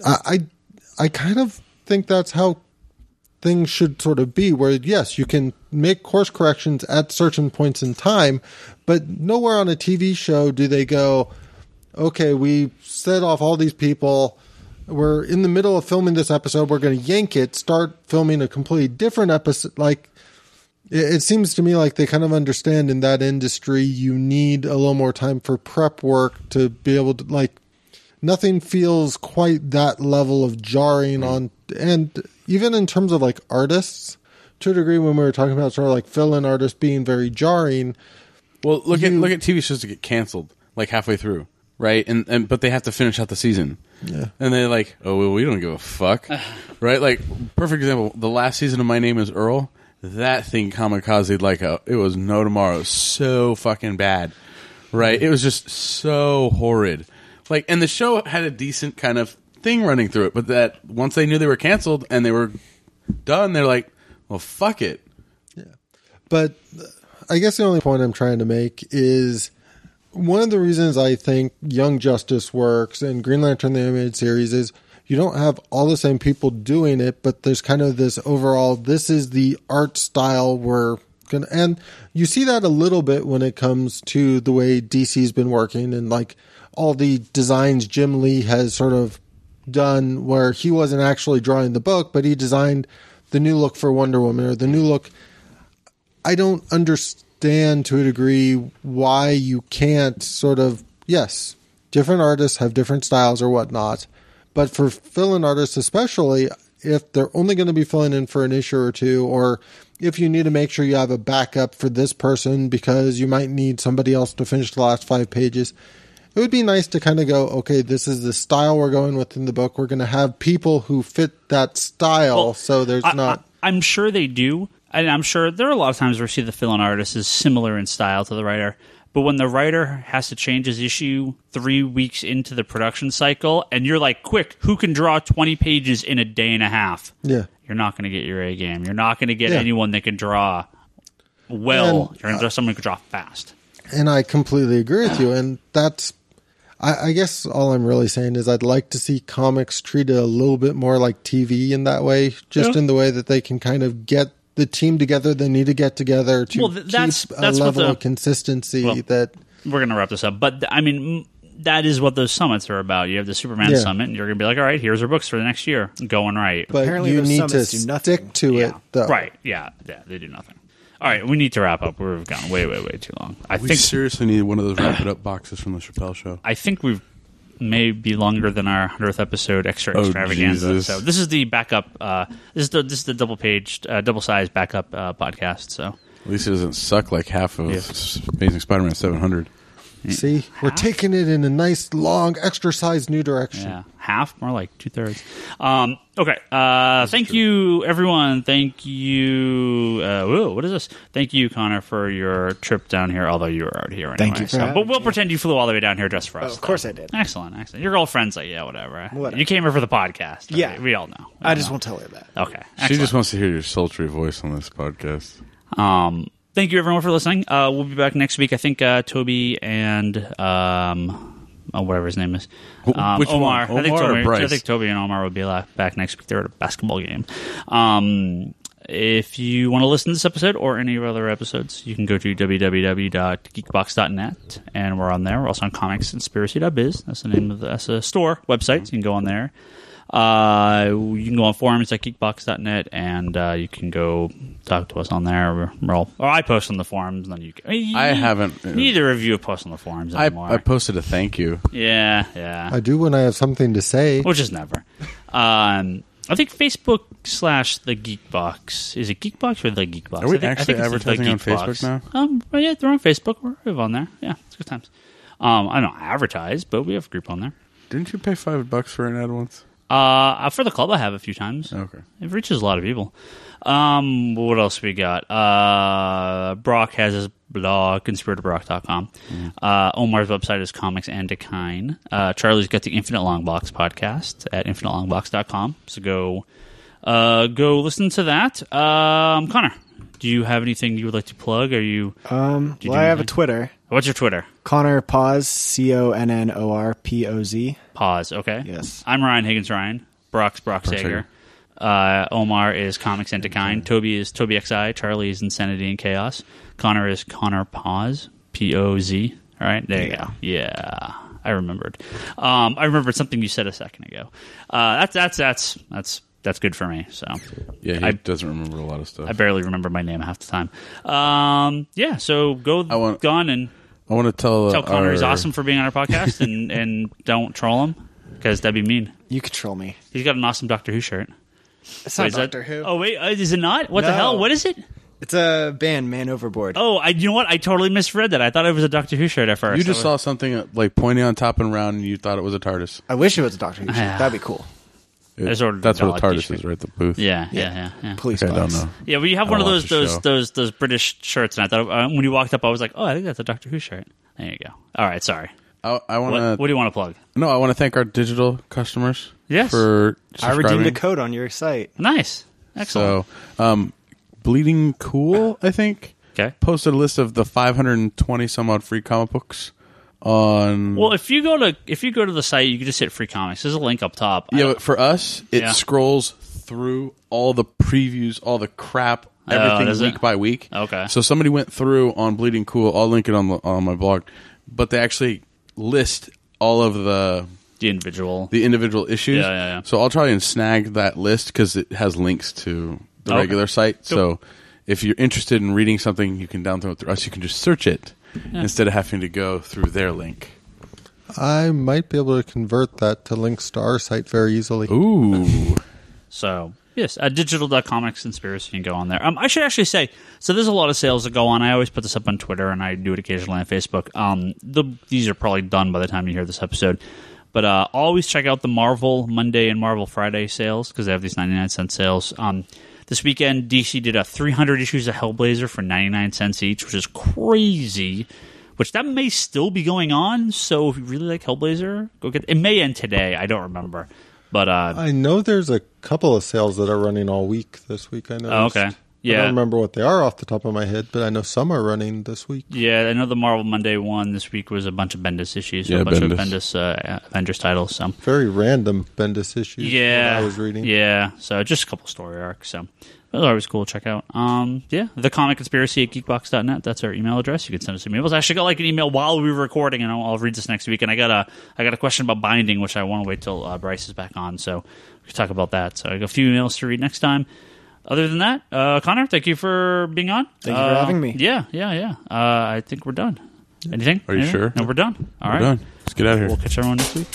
I kind of think that's how things should sort of be, where yes, you can make course corrections at certain points in time, but nowhere on a TV show do they go, okay, we set off all these people. We're in the middle of filming this episode. We're going to yank it, start filming a completely different episode. Like, it seems to me like they kind of understand in that industry, you need a little more time for prep work to be able to, like, nothing feels quite that level of jarring on, and even in terms of like artists, to a degree, when we were talking about sort of like fill-in artists being very jarring. Well, look at TV shows that get canceled like halfway through, right? And but they have to finish out the season. Yeah. And they're like, oh, well, we don't give a fuck. Right? Like, perfect example, the last season of My Name is Earl, that thing kamikazed like it was no tomorrow. So fucking bad. Right? It was just so horrid. Like, and the show had a decent kind of thing running through it, but that once they knew they were canceled and they were done, they're like, well, fuck it. Yeah. But I guess the only point I'm trying to make is one of the reasons I think Young Justice works and Green Lantern the Animated Series is you don't have all the same people doing it, but there's kind of this overall, this is the art style we're going to, and you see that a little bit when it comes to the way DC's been working and like all the designs Jim Lee has sort of done where he wasn't actually drawing the book, but he designed the new look for Wonder Woman or the new look. I don't understand to a degree why you can't sort of, yes, different artists have different styles or whatnot, but for fill-in artists especially, if they're only going to be filling in for an issue or two, or if you need to make sure you have a backup for this person because you might need somebody else to finish the last 5 pages, it would be nice to kind of go, okay, this is the style we're going with in the book. We're going to have people who fit that style, so there's not... I'm sure they do, and I'm sure there are a lot of times where we see the fill-in artist is similar in style to the writer, but when the writer has to change his issue 3 weeks into the production cycle, and you're like, quick, who can draw 20 pages in a day and a half? Yeah. You're not going to get your A game. You're not going to get anyone that can draw well. You're going to draw someone who can draw fast. And I completely agree with you, and that's... I guess all I'm really saying is I'd like to see comics treated a little bit more like TV in that way, just in the way that they can kind of get the team together they need to get together to keep a level of consistency that... We're going to wrap this up, but I mean, that is what those summits are about. You have the Superman Summit, and you're going to be like, all right, here's our books for the next year. Going right. But apparently you need to stick to it, though. Right, yeah, they do nothing. All right, we need to wrap up. We've gone way, way, way too long. We seriously need one of those wrap it up boxes from the Chappelle Show. I think we've maybe longer than our 100th episode extravaganza. Jesus. So this is the backup. This is the double sized backup podcast. So at least it doesn't suck like half of Amazing Spider-Man 700. See, we're taking it in a nice, long, extra-sized new direction. Yeah, half, more like 2/3. Okay, thank you, everyone. Thank you. What is this? Thank you, Connor, for your trip down here, although you were already here anyway. Thank you for having but we'll me. pretend you flew all the way down here just for us. Of course I did. Excellent. Your girlfriend's like, yeah, whatever. You came here for the podcast. Right? Yeah. We all know. I just won't tell her that. Okay. She just wants to hear your sultry voice on this podcast. Thank you, everyone, for listening. We'll be back next week. I think Toby and whatever his name is, Which Omar. one? Omar or Bryce? I think Toby and Omar will be back next week. They're at a basketball game. If you want to listen to this episode or any of our other episodes, you can go to www.geekbox.net, and we're on there. We're also on comicsconspiracy.biz. That's the name of that's a store website. So you can go on there. You can go on forums at geekbox.net, and you can go talk to us on there. Or I post on the forums, and then you can. I haven't. Neither of you have posted on the forums anymore. I posted a thank you. Yeah. I do when I have something to say. Which is never. I think Facebook / the Geekbox. Is it Geekbox or the Geekbox? Are we I think actually it's advertising on Geekbox. Facebook now? Well, yeah, they're on Facebook. We're on there. Yeah, it's good times. I don't advertise, but we have a group on there. Didn't you pay $5 for an ad once? For the club, I have a few times. Okay. It reaches a lot of people. What else we got? Brock has his blog, conspiratorBrock.com. Omar's website is Comics and Decline. Charlie's got the Infinite Longbox podcast at infinitelongbox.com. So go listen to that. Connor, do you have anything you would like to plug? Are you? I have a Twitter. What's your Twitter? Connor Pause, CONNORPOZ. Pause. Okay. Yes. I'm Ryan Higgins. Ryan. Brock Sager. Omar is Comics and Decline. Toby is Toby XI. Charlie is Insanity and Chaos. Connor is Connor Pause. POZ. All right. There you go. Yeah. I remembered. I remembered something you said a second ago. That's good for me. So yeah, he doesn't remember a lot of stuff. I barely remember my name half the time. Yeah. So go on and I want to tell Connor he's awesome for being on our podcast and don't troll him because that'd be mean. You could troll me. He's got an awesome Doctor Who shirt. It's not Doctor Who. Oh wait, is it not? What the hell? What is it? It's a band, Man Overboard. Oh, you know what? I totally misread that. I thought it was a Doctor Who shirt at first. You just saw something like pointy on top and round, and you thought it was a TARDIS. I wish it was a Doctor Who shirt. That'd be cool. That's what a TARDIS is, right? The booth. Yeah. Police I don't know. Yeah, we have one of those British shirts, and I thought when you walked up, I was like, oh, I think that's a Doctor Who shirt. There you go. All right, sorry. I want to. What do you want to plug? No, I want to thank our digital customers. Yes. For I redeemed a code on your site. Nice. Excellent. So, Bleeding Cool, I think, Okay. posted a list of the 520 some odd free comic books on. Well, if you go to the site, you can just hit free comics. There's a link up top. Yeah, but for us, it Yeah. scrolls through all the previews, all the crap, everything does it? week by week. Okay. So somebody went through on Bleeding Cool. I'll link it on my blog, but they actually list all of the individual issues. Yeah. So I'll try and snag that list because it has links to the regular site. So if you're interested in reading something, you can download it through us. You can just search it instead of having to go through their link. I might be able to convert that to links to our site very easily. Ooh. So, yes, digital.comics conspiracy, you can go on there. I should actually say, so there's a lot of sales that go on. I always put this up on Twitter, and I do it occasionally on Facebook. These are probably done by the time you hear this episode. But always check out the Marvel Monday and Marvel Friday sales, because they have these 99-cent sales. This weekend, DC did 300 issues of Hellblazer for 99 cents each, which is crazy. Which that may still be going on, so if you really like Hellblazer, go get it. It may end today, I don't remember. But I know there's a couple of sales that are running all week this week. I know. Oh, okay. Yeah. I don't remember what they are off the top of my head, but I know some are running this week. Yeah, I know the Marvel Monday one this week was a bunch of Bendis issues, so Yeah, a bunch of Bendis. Bendis Avengers titles. So Very random Bendis issues. yeah, that I was reading. Yeah, so just a couple story arcs. So that was always cool to check out. The Comic Conspiracy at geekbox.net. That's our email address. You can send us emails. I actually got like an email while we were recording, and I'll read this next week. And I got a question about binding, which I want to wait till Bryce is back on, so we can talk about that. So I got a few emails to read next time. Other than that, Connor, thank you for being on. Thank you for having me. Yeah. I think we're done. Anything? Are you sure? No, we're done. All We're right. done. Let's get out of here. We'll catch everyone next week.